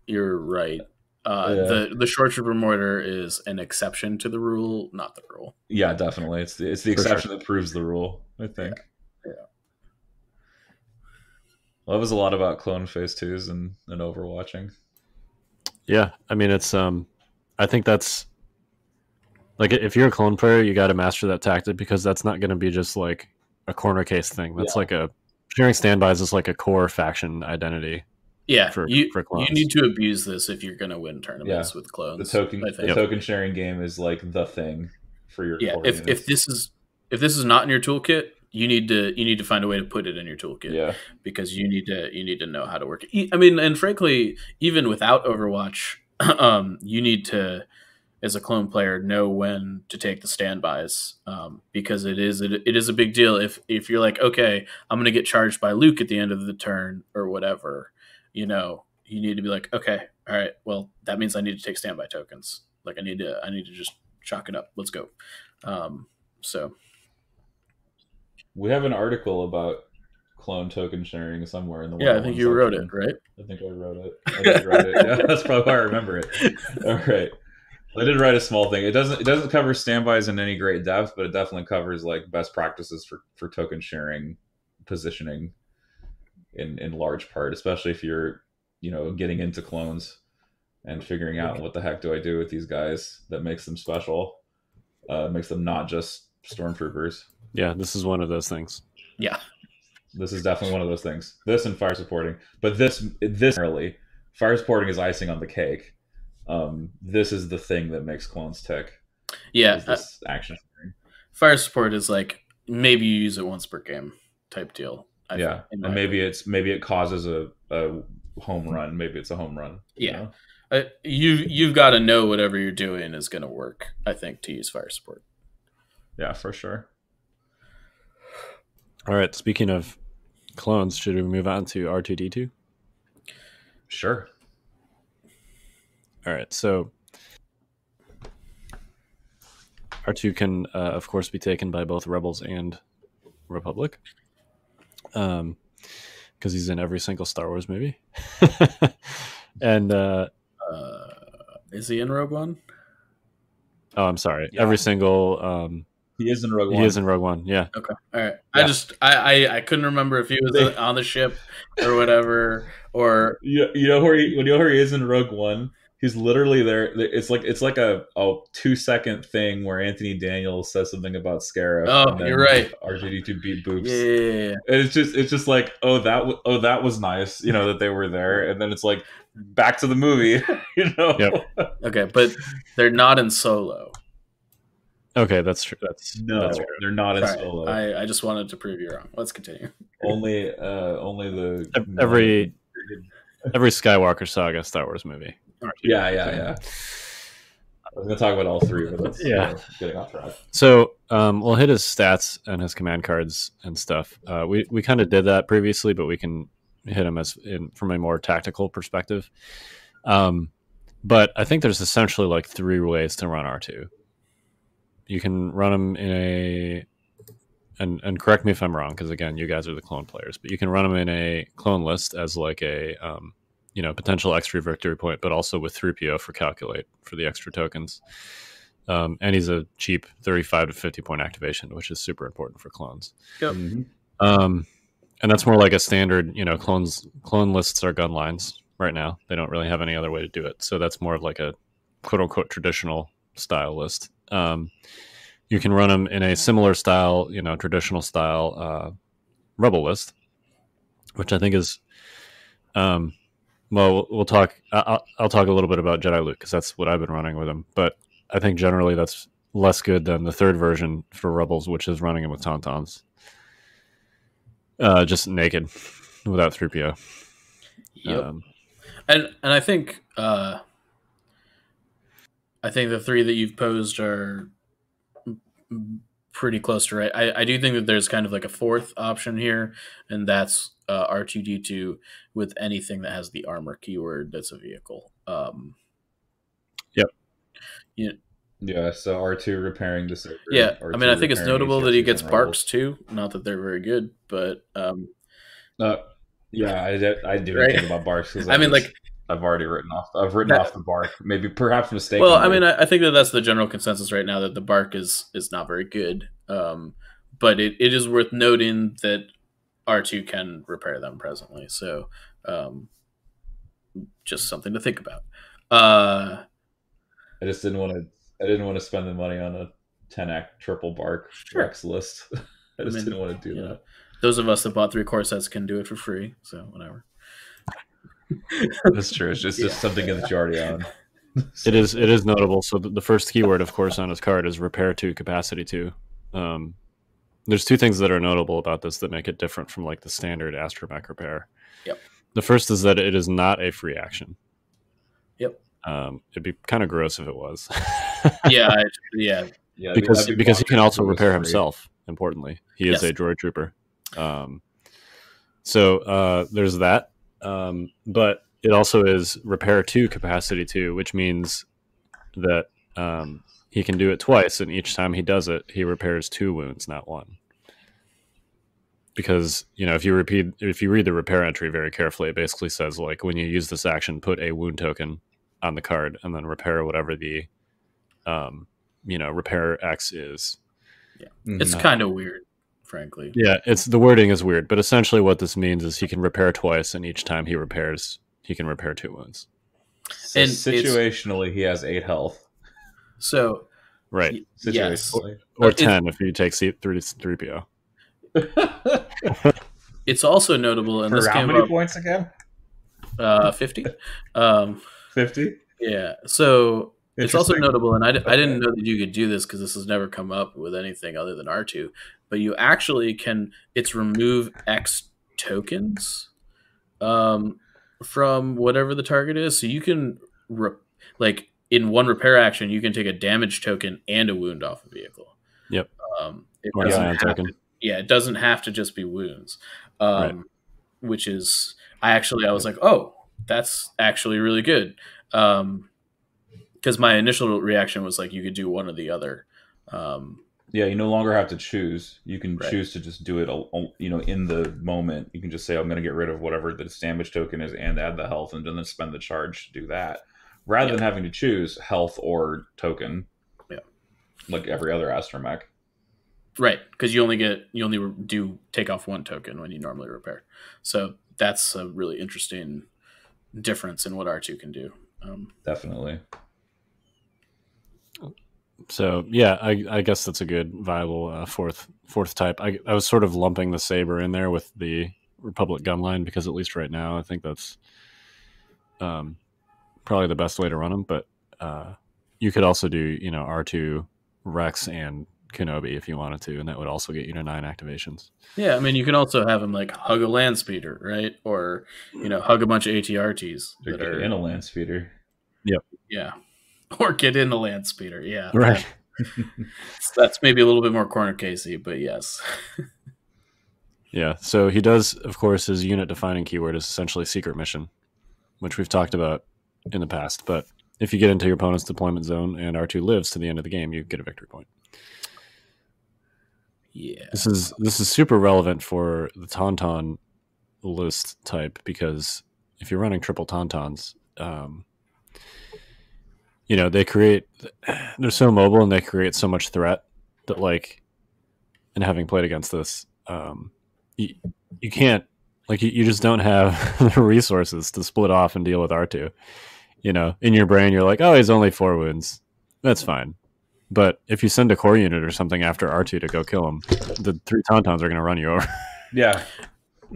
you're right. The short trooper mortar is an exception to the rule, not the rule. Yeah, definitely. It's the exception that proves the rule, I think. Yeah. Well, that was a lot about clone phase 2s and overwatching. Yeah, I mean it's I think that's like if you're a clone player, you got to master that tactic because that's not going to be just like a corner case thing. That's like sharing standbys is like a core faction identity. Yeah, for clones. You need to abuse this if you're going to win tournaments with clones. The token sharing game is like the thing for your core if this is not in your toolkit, you need to find a way to put it in your toolkit. Yeah, because you need to know how to work it. I mean, and frankly, even without Overwatch, you need to, as a clone player, know when to take the standbys, because it is a big deal if you're like, okay, I'm going to get charged by Luke at the end of the turn or whatever. You need to be like, okay, all right, well, that means I need to take standby tokens. Like I need to just chalk it up. Let's go. So we have an article about clone token sharing somewhere in the I think you wrote it, right? I think I wrote it. Yeah, that's probably why I remember it. All right. I did write a small thing. It doesn't cover standbys in any great depth, but it definitely covers like best practices for token sharing, positioning in large part, especially if you're getting into clones and figuring out what the heck do I do with these guys that makes them special, makes them not just stormtroopers. Yeah, this is one of those things. Yeah, this is definitely one of those things. This and fire supporting, but this really fire supporting is icing on the cake. This is the thing that makes clones tick. Yeah, this action. Fire support is like maybe you use it once per game type deal. And maybe it causes a home run. Maybe it's a home run. Yeah, you've got to know whatever you're doing is going to work. I think to use fire support. Yeah, for sure. All right. Speaking of clones, should we move on to R2D2? Sure. All right. So R2 can, of course, be taken by both Rebels and Republic. Because he's in every single Star Wars movie. And is he in Rogue One? Oh, I'm sorry. Yeah. Every single he is in Rogue One. He is in Rogue One, yeah. Okay. All right. Yeah. I couldn't remember if he was on the ship or whatever, or you know where he is in Rogue One? He's literally there. It's like a 2-second thing where Anthony Daniels says something about Scarif. Oh, and then you're right. R2D2 beat Boops. Yeah. And it's just like, that was nice, that they were there. And then it's like back to the movie, Yep. Okay, but they're not in Solo. Okay, that's true. That's true. They're not in Sorry, Solo. I just wanted to prove you wrong. Let's continue. Only the every Skywalker saga Star Wars movie. Yeah. I was gonna talk about all three, but that's getting off track. So we'll hit his stats and his command cards and stuff. We kind of did that previously, but we can hit him from a more tactical perspective. But I think there's essentially like 3 ways to run R2. You can run him in and correct me if I'm wrong, because again, you guys are the clone players, but you can run him in a clone list as like a potential extra victory point, but also with Threepio for calculate for the extra tokens. And he's a cheap 35 to 50 point activation, which is super important for clones. Yep. Mm-hmm. And that's more like a standard, clone lists are gun lines right now. They don't really have any other way to do it. So that's more of like a quote unquote traditional style list. You can run them in a similar style, traditional style rebel list, which I think is, we'll talk. I'll talk a little bit about Jedi Luke because that's what I've been running with him. But I think generally that's less good than the third version for rebels, which is running him with tauntauns, just naked without 3PO. Yep. And I think the 3 that you've posed are pretty close to right. I do think that there's kind of like a 4th option here, and that's R2D2 with anything that has the armor keyword that's a vehicle. Yep. Yeah, so R2 repairing the saber. Yeah, R2 I mean, I think it's notable that he gets and barks too. Not that they're very good, but yeah, I didn't Right? think about barks because I mean, like, I've already written off. I've written off the bark, perhaps mistakenly. well, I mean, I think that's the general consensus right now, that the bark is not very good. But it is worth noting that R2 can repair them presently. So just something to think about. I just didn't want to spend the money on a 10-act triple bark Rex list. I didn't want to do that. Those of us that bought 3 core sets can do it for free. So whatever. That's true. It's just something that you already own. So. It is notable. So the first keyword, of course, on his card is repair 2, capacity 2. There's 2 things that are notable about this that make it different from like the standard astromech repair. Yep. The first is that it is not a free action. Yep. It'd be kind of gross if it was. Yeah. Because he can also repair himself. Importantly, he is a droid trooper. So there's that. But it also is repair 2, capacity 2, which means that he can do it twice, and each time he does it, he repairs 2 wounds, not 1. Because if you read the repair entry very carefully, it basically says like when you use this action, put a wound token on the card, and then repair whatever the repair X is. Yeah, it's kind of weird, frankly. Yeah, the wording is weird, but essentially what this means is he can repair twice, and each time he repairs, he can repair 2 wounds. So and situationally, he has 8 health. So, right, situationally, or 10 if you take 3PO. It's also notable, and for this how came many up, points again? 50. 50. Yeah. So it's also notable, and I didn't know that you could do this because this has never come up with anything other than R2. But you actually can. It's remove X tokens from whatever the target is. So you can in one repair action, you can take a damage token and a wound off a vehicle. Yep. It doesn't have to just be wounds, right. Which is I was like, oh, that's actually really good. Because my initial reaction was like you could do one or the other. Yeah, you no longer have to choose. You can choose to just do it, in the moment. You can just say, I'm going to get rid of whatever the damage token is and add the health, and then spend the charge to do that. Rather than having to choose health or token, like every other astromech. Right, because you only take off 1 token when you normally repair. So that's a really interesting difference in what R2 can do. Definitely. So yeah, I guess that's a good viable fourth type. I was sort of lumping the saber in there with the Republic gunline because at least right now I think that's probably the best way to run them. But you could also do R2, Rex, and Kenobi if you wanted to, and that would also get you to 9 activations. Yeah, I mean, you can also have him like hug a land speeder, right? Or hug a bunch of ATRTs Or get in a land speeder. Yep. Yeah. Or get in a land speeder. Yeah. Right. That's maybe a little bit more corner casey, but yes. Yeah. So he does, of course, his unit defining keyword is essentially secret mission, which we've talked about in the past. But if you get into your opponent's deployment zone and R2 lives to the end of the game, you get a victory point. Yeah. This is super relevant for the Tauntaun list type because if you're running triple Tauntauns, they're so mobile and they create so much threat that and having played against this, you can't you just don't have the resources to split off and deal with R2. In your brain, you're like, oh, he's only 4 wounds. That's fine. But if you send a core unit or something after R2 to go kill him, the 3 Tauntauns are going to run you over. Yeah.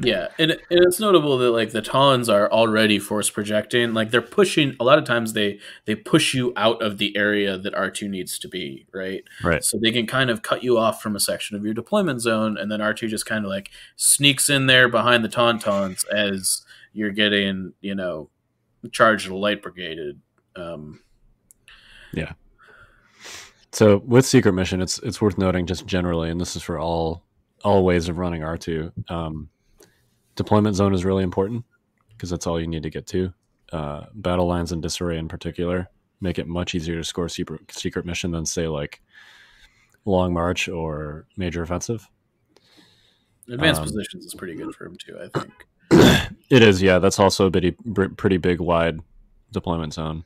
Yeah, and it's notable that the Tauns are already force projecting. They're pushing. A lot of times they push you out of the area that R2 needs to be, right? Right. So they can kind of cut you off from a section of your deployment zone, and then R2 just kind of sneaks in there behind the Tauntauns as you're getting charged or light brigaded. Yeah. So with secret mission, it's worth noting just generally, and this is for all ways of running R2. Deployment zone is really important because that's all you need to get to. Battle lines and disarray in particular make it much easier to score secret mission than say long march or major offensive. Advanced positions is pretty good for him too, I think. It is, yeah. That's also a pretty big wide deployment zone.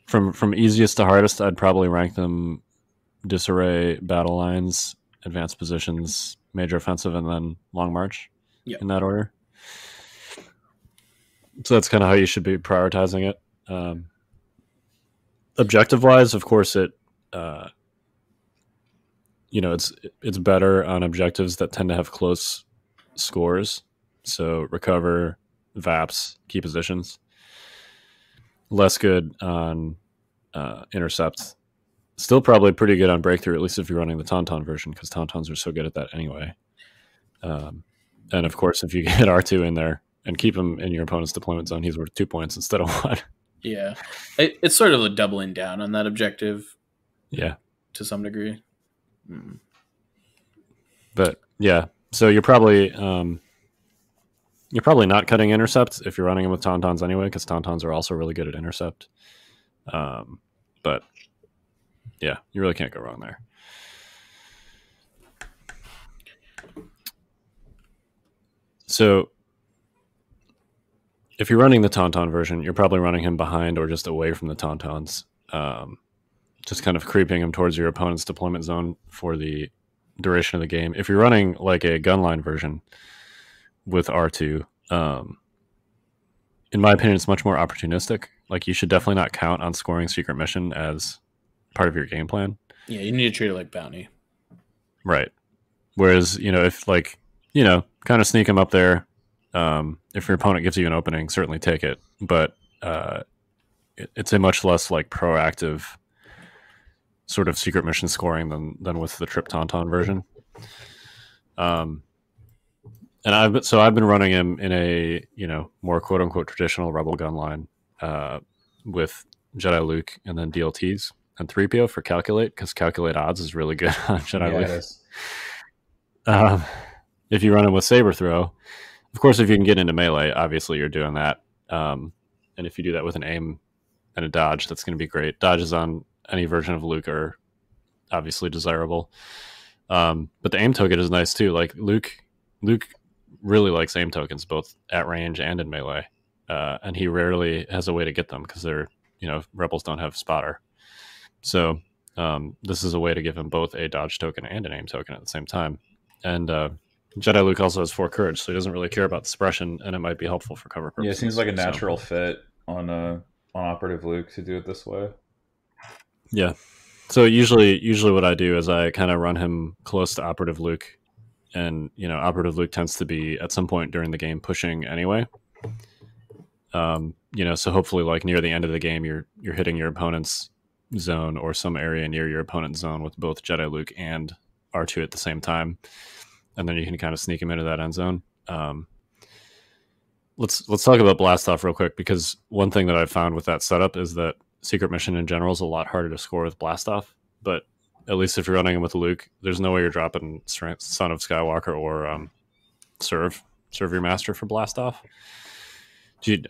From easiest to hardest, I'd probably rank them disarray, battle lines, advanced positions, major offensive, and then long march. Yep. In that order. So that's kind of how you should be prioritizing it. Objective wise, of course, it's better on objectives that tend to have close scores. So recover, VAPs, key positions. Less good on intercept. Still probably pretty good on breakthrough, at least if you're running the Tauntaun version, because Tauntauns are so good at that anyway. And of course, if you get R2 in there and keep him in your opponent's deployment zone, he's worth 2 points instead of 1. Yeah. It's sort of doubling down on that objective. Yeah. To some degree. Mm. But yeah, so you're probably not cutting intercept if you're running him with Tauntauns anyway, because Tauntauns are also really good at intercept. But yeah, you really can't go wrong there. So if you're running the Tauntaun version, you're probably running him behind or just away from the Tauntauns, just kind of creeping him towards your opponent's deployment zone for the duration of the game. If you're running a gunline version with R2, in my opinion, it's much more opportunistic. You should definitely not count on scoring secret mission as part of your game plan. Yeah, you need to treat it like bounty. Right. Whereas, if kind of sneak him up there. If your opponent gives you an opening, certainly take it. But it's a much less proactive sort of secret mission scoring than with the Trip Tauntaun version. And I've been running him in a more quote unquote traditional Rebel gun line with Jedi Luke and then DLTs and Threepio for calculate, because calculate odds is really good on Jedi Luke. If you run him with saber throw, of course, if you can get into melee, obviously you're doing that. And if you do that with an aim and a dodge, that's going to be great. Dodges on any version of Luke are obviously desirable. But the aim token is nice too. Luke really likes aim tokens, both at range and in melee. And he rarely has a way to get them because rebels don't have spotter. So this is a way to give him both a dodge token and an aim token at the same time. And Jedi Luke also has 4 courage, so he doesn't really care about the suppression, and it might be helpful for cover purposes. Yeah, it seems like a natural fit on operative Luke to do it this way. Yeah. So usually what I do is I kind of run him close to operative Luke, and operative Luke tends to be at some point during the game pushing anyway. So hopefully like near the end of the game you're hitting your opponent's zone or some area near your opponent's zone with both Jedi Luke and R2 at the same time, and then you can kind of sneak him into that end zone. Let's talk about blast off real quick, because one thing that I've found with that setup is that secret mission in general is a lot harder to score with blast off, but at least if you're running him with Luke, there's no way you're dropping Son of Skywalker or serve your master for blast off.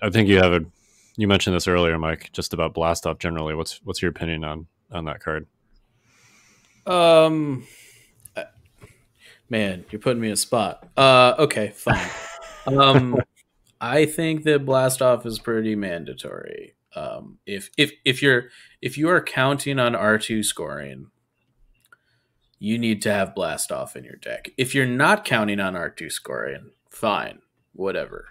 I think you mentioned this earlier, Mike, just about blast off generally. What's your opinion on that card? Man, you're putting me in a spot. Okay, fine. I think that blast off is pretty mandatory. If you are counting on R2 scoring, you need to have blast off in your deck. If you're not counting on R2 scoring, fine, whatever.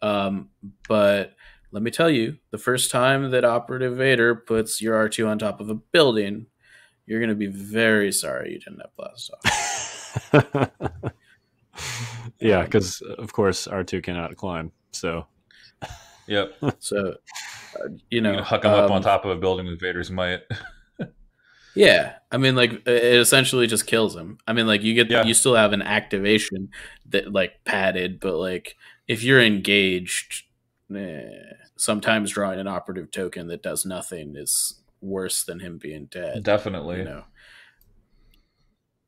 But let me tell you, the first time that Operative Vader puts your R2 on top of a building, you're going to be very sorry you didn't have blast off. Yeah, because of course R2 cannot climb. So, yep. So, you can huck him up on top of a building with Vader's might. Yeah, I mean, like it essentially just kills him. I mean, like you still have an activation that like padded, but like if you're engaged, sometimes drawing an operative token that does nothing is worse than him being dead. Definitely,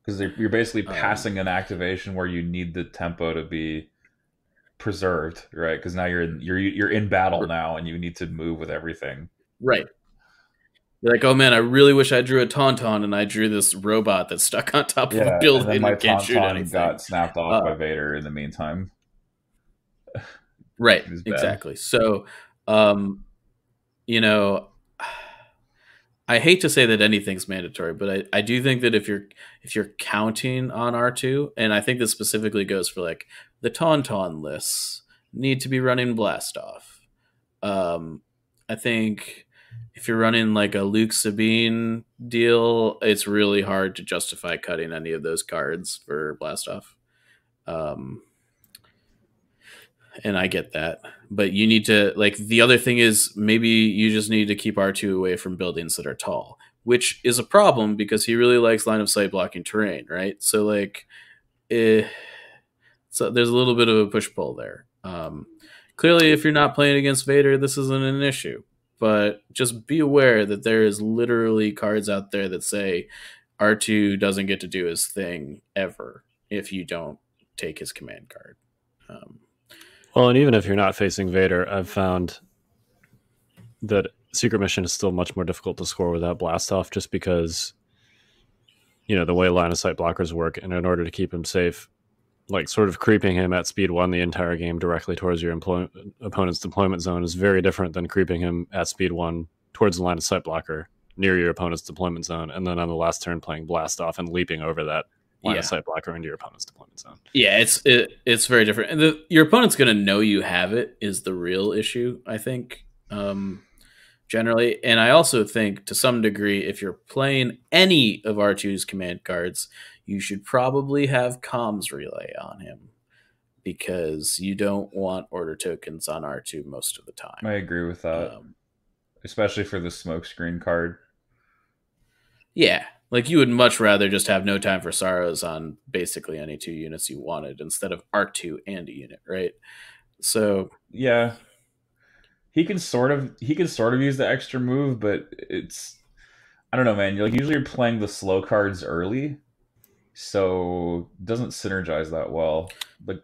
because you're basically passing an activation where you need the tempo to be preserved, right? Because now you're in battle now, and you need to move with everything, right? You're like, oh man, I really wish I drew a Tauntaun, and I drew this robot that's stuck on top of a building and my can't shoot anything. Got snapped off by Vader in the meantime. Right, exactly. So, I hate to say that anything's mandatory, but I do think that if you're counting on R2, and I think this specifically goes for like the Tauntaun lists, need to be running blast off. I think if you're running like a Luke Sabine deal, it's really hard to justify cutting any of those cards for blast off. And I get that, but you need to like, the other thing is maybe you just need to keep R2 away from buildings that are tall, which is a problem because he really likes line of sight blocking terrain. Right. So like, so there's a little bit of a push pull there. Clearly if you're not playing against Vader, this isn't an issue, but just be aware that there is literally cards out there that say R2 doesn't get to do his thing ever if you don't take his command card. Well, and even if you're not facing Vader, I've found that Secret Mission is still much more difficult to score without blast off, just because, the way line of sight blockers work, and in order to keep him safe, like sort of creeping him at speed 1 the entire game directly towards your opponent's deployment zone is very different than creeping him at speed 1 towards the line of sight blocker near your opponent's deployment zone, and then on the last turn playing blast off and leaping over that line of sight blocker into your opponent's deployment zone. Yeah, it's very different. And your opponent's going to know you have it is the real issue, I think, generally. And I also think, to some degree, if you're playing any of R2's command cards, you should probably have comms relay on him, because you don't want order tokens on R2 most of the time. I agree with that, especially for the smokescreen card. Yeah. Like, you would much rather just have no time for sorrows on basically any 2 units you wanted instead of R2 and a unit, right? So yeah, he can sort of use the extra move, but it's, I don't know, man. Usually you're playing the slow cards early, so it doesn't synergize that well.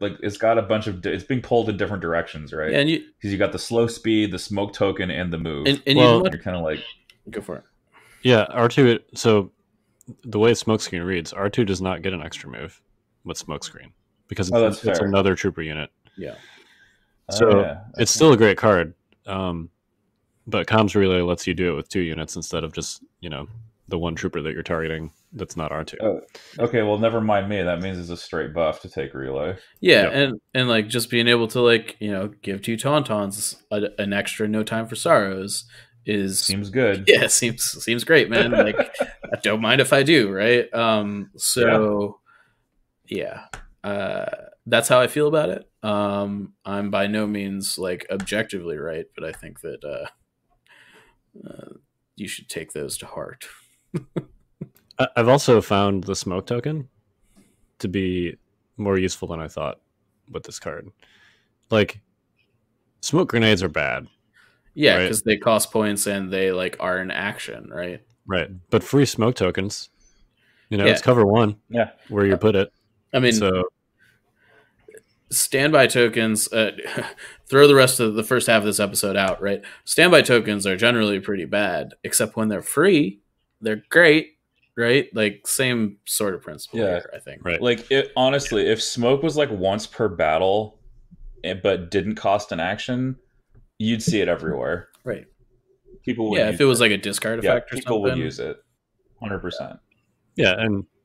Like it's got a bunch of it's being pulled in different directions, right? Yeah, because you got the slow speed, the smoke token, and the move. And you're kind of like, go for it. Yeah, R2. So the way Smokescreen reads, R2 does not get an extra move with Smokescreen because it's another trooper unit. Yeah. So it's still a great card, but Comms Relay lets you do it with 2 units instead of just the 1 trooper that you're targeting that's not R2. Oh, okay, well, never mind me. That means it's a straight buff to take relay. Yeah, Yep. and like just being able to like give two tauntauns an extra no time for sorrows is Seems good. Yeah, seems great, man. Like I don't mind if I do, right? So yeah, that's how I feel about it. I'm by no means like objectively right, but I think that you should take those to heart. I've also found the smoke token to be more useful than I thought with this card. Like, smoke grenades are bad. Yeah, right? because they cost points and they like are in action, right? Right. But free smoke tokens, Yeah. it's cover one. Yeah. Where you put it. I mean, So standby tokens, throw the rest of the first half of this episode out, right? Standby tokens are generally pretty bad, except when they're free, they're great, right? Like same sort of principle here, I think. Right. Like, honestly, if smoke was like once per battle, but didn't cost an action, you'd see it everywhere. Right. People would. Yeah, if it was like a discard effect or people something, would use it, 100%. yeah,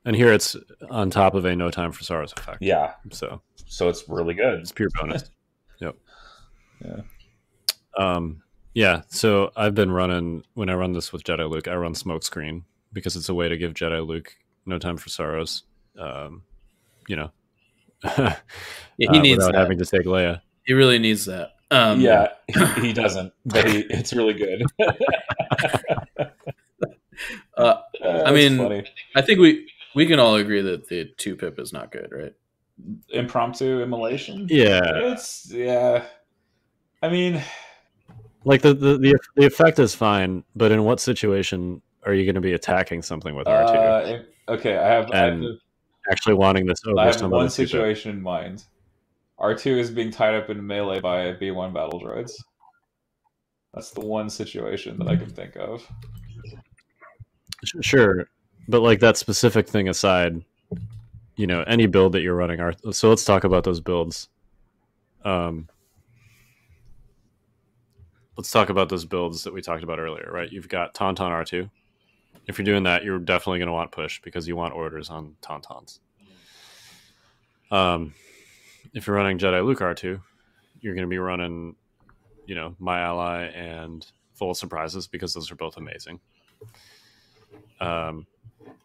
and here it's on top of a no time for sorrows effect. Yeah, So it's really good. it's pure bonus. Yep. Yeah. Yeah. So I've been running, when I run this with Jedi Luke, I run smoke screen because it's a way to give Jedi Luke no time for sorrows. yeah, he needs without that. having to take Leia. He really needs that. Yeah, he doesn't, but it's really good. I mean, funny. I think we can all agree that the 2-pip is not good, right? Impromptu immolation. Yeah. I mean, Like the effect is fine, but in what situation are you going to be attacking something with R2? Okay, I have Actually wanting this over I have some one other 2-pip. situation in mind. R2 is being tied up in melee by B1 battle droids. That's the one situation that I can think of. Sure, but like that specific thing aside, any build that you're running so let's talk about those builds. Let's talk about those builds that we talked about earlier, right? You've got Tauntaun R2. If you're doing that, you're definitely going to want push because you want orders on Tauntauns. If you're running Jedi Luke R2, you're going to be running, My Ally and Full of Surprises because those are both amazing. And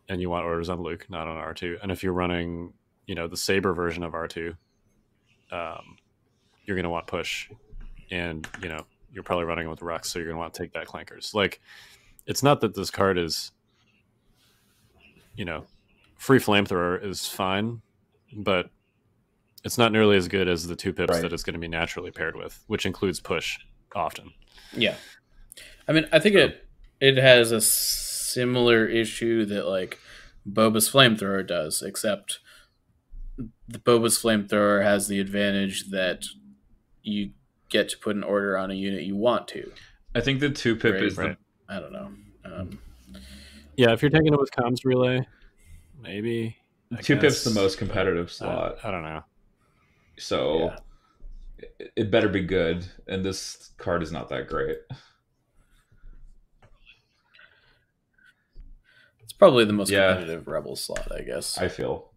you want orders on Luke, not on R2. And if you're running, the Saber version of R2, you're going to want push. And, you're probably running with Rux, so you're going to want to take that clankers. Like, it's not that this card is, free flamethrower is fine, but it's not nearly as good as the 2-pips that it's going to be naturally paired with, which includes push often. Yeah. I mean, I think it has a similar issue that like Boba's flamethrower does, except the Boba's flamethrower has the advantage that you get to put an order on a unit you want to. I think the 2-pip is right. I don't know. Yeah, if you're taking it with comms relay, maybe. 2-pip's the most competitive slot. I don't know. So it better be good, and this card is not that great. It's probably the most competitive Rebel slot, I guess. I feel.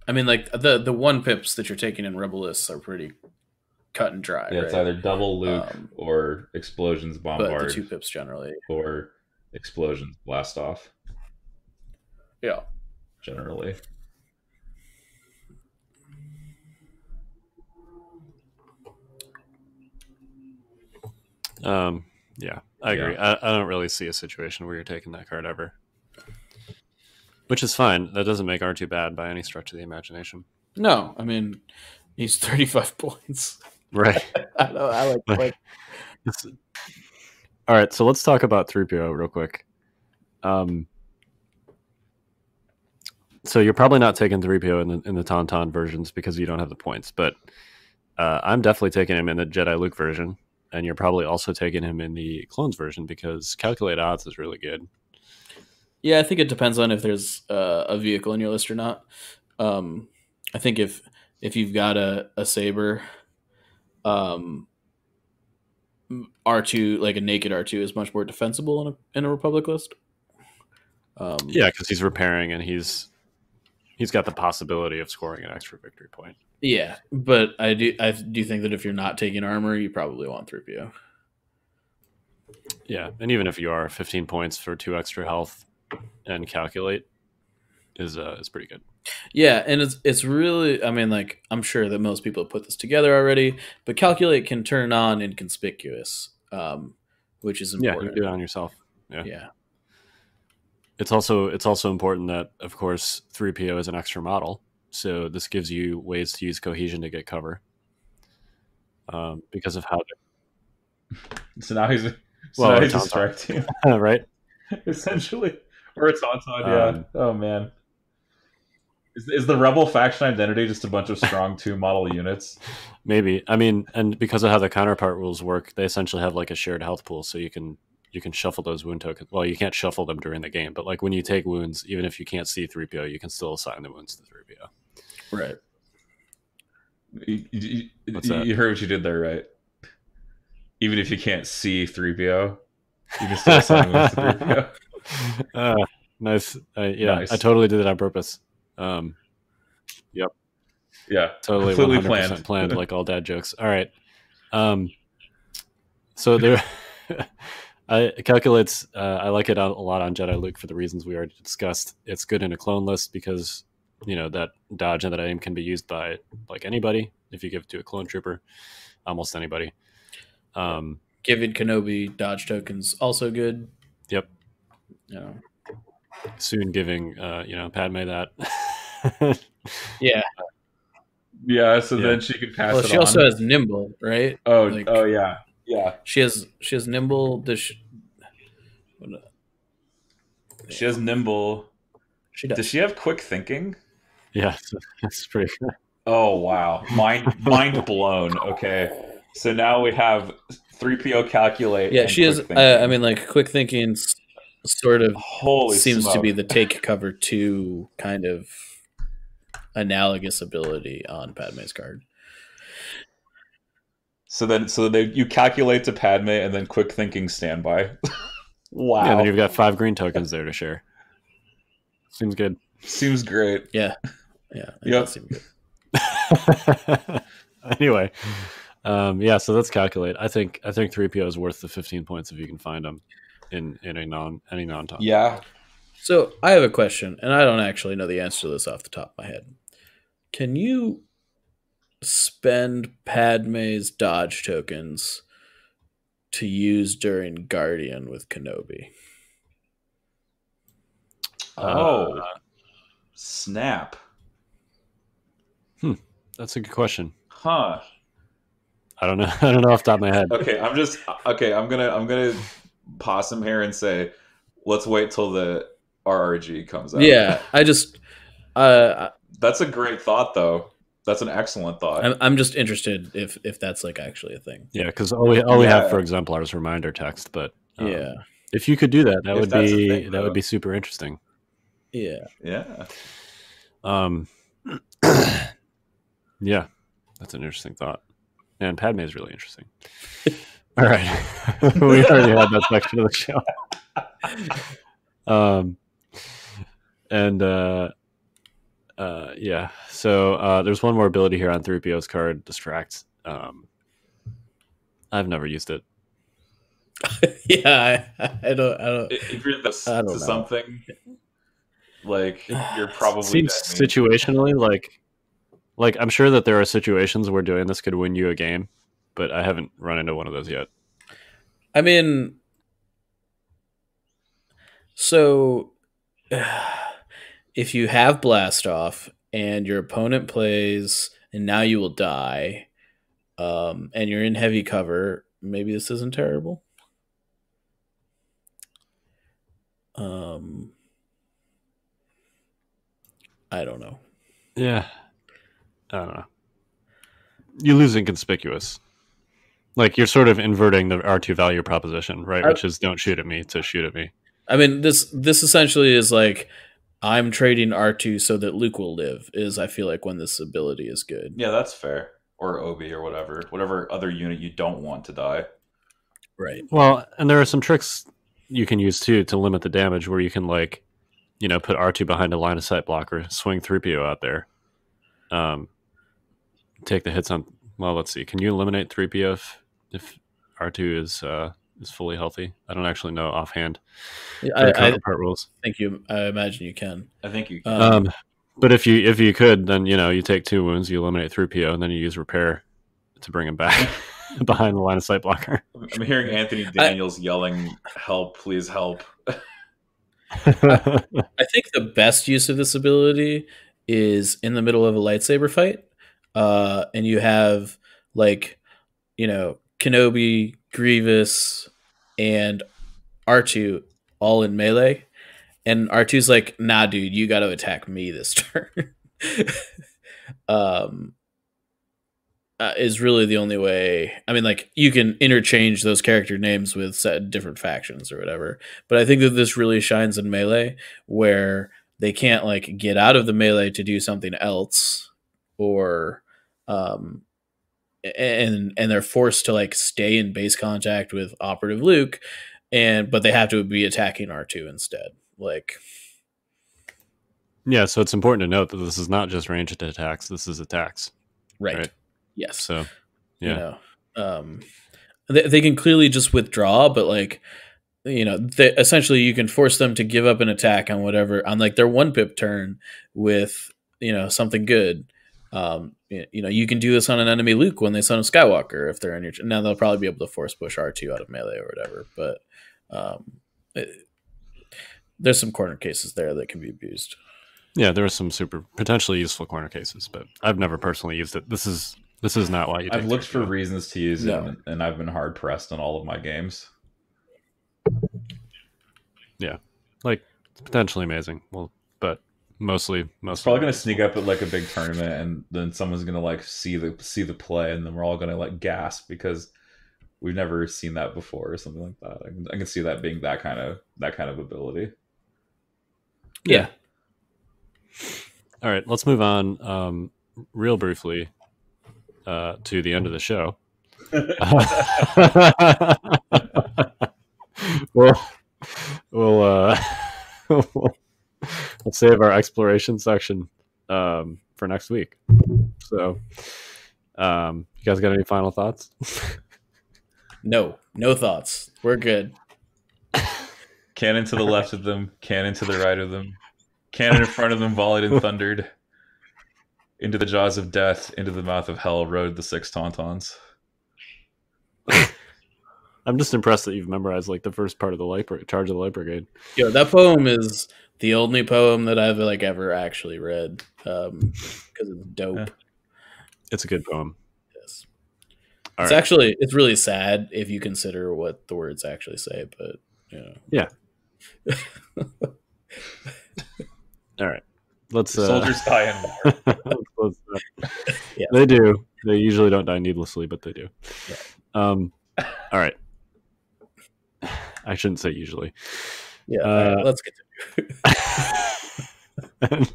I mean, like the 1-pips that you're taking in Rebel lists are pretty cut and dry. Yeah, it's either double Luke or Explosions Bombard. But the 2-pips generally. Or Explosions Blast Off. Yeah. Generally. Yeah, I agree. Yeah. I don't really see a situation where you're taking that card ever. Which is fine. That doesn't make R2 bad by any stretch of the imagination. No, I mean, he's 35 points. Right. I know. I like. All right, so let's talk about Threepio real quick. So you're probably not taking Threepio in the Tauntaun versions because you don't have the points, but I'm definitely taking him in the Jedi Luke version, and you're probably also taking him in the Clones version because Calculate Odds is really good. Yeah, I think it depends on if there's a vehicle in your list or not. I think if you've got a Saber, R2, like a naked R2, is much more defensible in a Republic list. Yeah, because he's repairing and he's got the possibility of scoring an extra victory point. Yeah, but I do think that if you're not taking armor, you probably want Threepio. Yeah, and even if you are, 15 points for 2 extra health and calculate is pretty good. Yeah, and it's really, I mean, like, I'm sure that most people have put this together already, but calculate can turn on inconspicuous, which is important. Yeah, you can do it on yourself. Yeah. It's also important that, of course, 3PO is an extra model, so this gives you ways to use cohesion to get cover. Because of how So now he's a strike team, right? Essentially, or it's Tauntaun. Yeah. Oh man. Is the Rebel faction identity just a bunch of strong 2 model units? Maybe. I mean, and because of how the counterpart rules work, they essentially have like a shared health pool, so you can shuffle those wound tokens. Well, you can't shuffle them during the game, but like when you take wounds, even if you can't see 3PO, you can still assign the wounds to 3PO. Right. You heard what you did there, right? Even if you can't see 3PO, you can still assign wounds to 3PO. Nice. Nice. I totally did it on purpose. Yep. Yeah. Totally 100% planned, like all dad jokes. All right. So there, it calculates. I like it a lot on Jedi Luke for the reasons we already discussed. It's good in a clone list because that dodge and that aim can be used by like anybody if you give it to a clone trooper, almost anybody. Giving Kenobi dodge tokens also good. Yep. Yeah. Soon giving Padme that. Yeah. Yeah, so then she could pass it on. She also has nimble, right? Oh yeah. Yeah. She has nimble. She has nimble. She does. Does she have quick thinking? Yeah, that's pretty good. Oh wow. Mind blown. Okay. So now we have 3PO calculate. Yeah, she is. I mean, like, quick thinking sort of seems to be the take cover 2 kind of analogous ability on Padme's card. So you calculate to Padme and then quick thinking standby. Wow. Yeah, then you've got 5 green tokens there to share. Seems good. Seems great. Yeah. Yep. Seems good. Anyway, so let's calculate. I think 3PO is worth the 15 points if you can find them in any non-talk. Yeah. So I have a question, and I don't actually know the answer to this off the top of my head. Can you spend Padme's dodge tokens to use during Guardian with Kenobi? Oh, snap! That's a good question. Huh? I don't know. I don't know off the top of my head. Okay, I'm gonna possum here and say, let's wait till the RRG comes out. Yeah, I just that's a great thought, though. That's an excellent thought. I'm just interested if that's like actually a thing. Yeah, because all we have for Exemplar is reminder text, but if you could do that, that would be super interesting. Yeah. Yeah. Yeah, that's an interesting thought. And Padme is really interesting. All right. We already had that section of the show. So there's one more ability here on 3PO's card, Distract. I've never used it. Yeah, I don't. If you're to something, like you're probably seems situationally like I'm sure that there are situations where doing this could win you a game, but I haven't run into one of those yet. I mean, so if you have blast off and your opponent plays and now you will die, and you're in heavy cover, maybe this isn't terrible. I don't know. Yeah. I don't know. You lose inconspicuous. Like, you're sort of inverting the R2 value proposition, right? Which is don't shoot at me to shoot at me. I mean, this essentially is like, I'm trading R2 so that Luke will live, is I feel like when this ability is good. Yeah, that's fair. Or Obi or whatever other unit you don't want to die. Right. Well, and there are some tricks you can use too to limit the damage, where you can like, put R2 behind a line of sight blocker, swing Threepio out there, take the hits on. Well, let's see. Can you eliminate Threepio if R2 is fully healthy? I don't actually know offhand. Yeah, counterpart rules. I imagine you can. I think you can. But if you could, then you take 2 wounds, you eliminate Threepio, and then you use repair to bring him back behind the line of sight blocker. I'm hearing Anthony Daniels yelling, "Help! Please help!" I think the best use of this ability is in the middle of a lightsaber fight, and you have Kenobi, Grievous, and R2 all in melee. And R2's like, nah, dude, you got to attack me this turn. Is really the only way. I mean, you can interchange those character names with different factions or whatever. But I think that this really shines in melee, where they can't get out of the melee to do something else, or and they're forced to stay in base contact with Operative Luke, but they have to be attacking R2 instead. Yeah, so it's important to note that this is not just ranged attacks. This is attacks. Right. Yes. So, yeah. They can clearly just withdraw, but essentially you can force them to give up an attack on whatever, on their 1-pip turn with, something good. You can do this on an enemy Luke when they summon Skywalker, if they're in your, now they'll probably be able to force push R2 out of melee or whatever, but, there's some corner cases there that can be abused. Yeah, there are some super potentially useful corner cases, but I've never personally used it. This is not why you. I've looked for reasons to use it, and I've been hard pressed on all of my games. Yeah, it's potentially amazing. Well, but mostly probably gonna sneak up at a big tournament, and then someone's gonna see the play, and then we're all gonna gasp because we've never seen that before or something like that. I can see that being that kind of ability. Yeah. All right, let's move on real briefly to the end of the show. We'll save our exploration section for next week. So, you guys got any final thoughts? No thoughts. We're good. Cannon to the left of them, cannon to the right of them, cannon in front of them volleyed and thundered. Into the jaws of death, into the mouth of hell rode the 6 Tauntauns. I'm just impressed that you've memorized the first part of the Charge of the Light Brigade. Yo, that poem is the only poem that I've ever actually read, because it's dope. Yeah. It's a good poem. Yes. It's really sad if you consider what the words actually say, but yeah. All right. Let's soldiers die in war. Yeah. They do. They usually don't die needlessly, but they do. Yeah. All right. I shouldn't say usually. Yeah. Let's continue.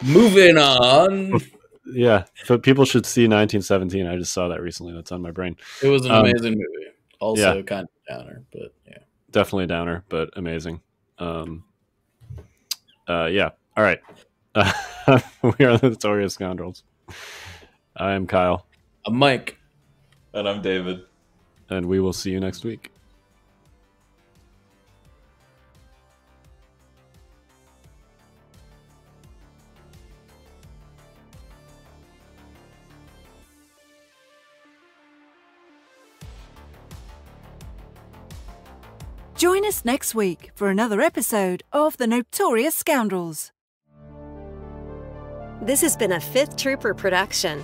Moving on. Yeah. So people should see 1917. I just saw that recently. That's on my brain. It was an amazing movie. Also kind of downer, but yeah. Definitely a downer, but amazing. Yeah. All right. We are the Notorious Scoundrels. I am Kyle. I'm Mike. And I'm David. And we will see you next week. Join us next week for another episode of The Notorious Scoundrels. This has been a 5th Trooper production.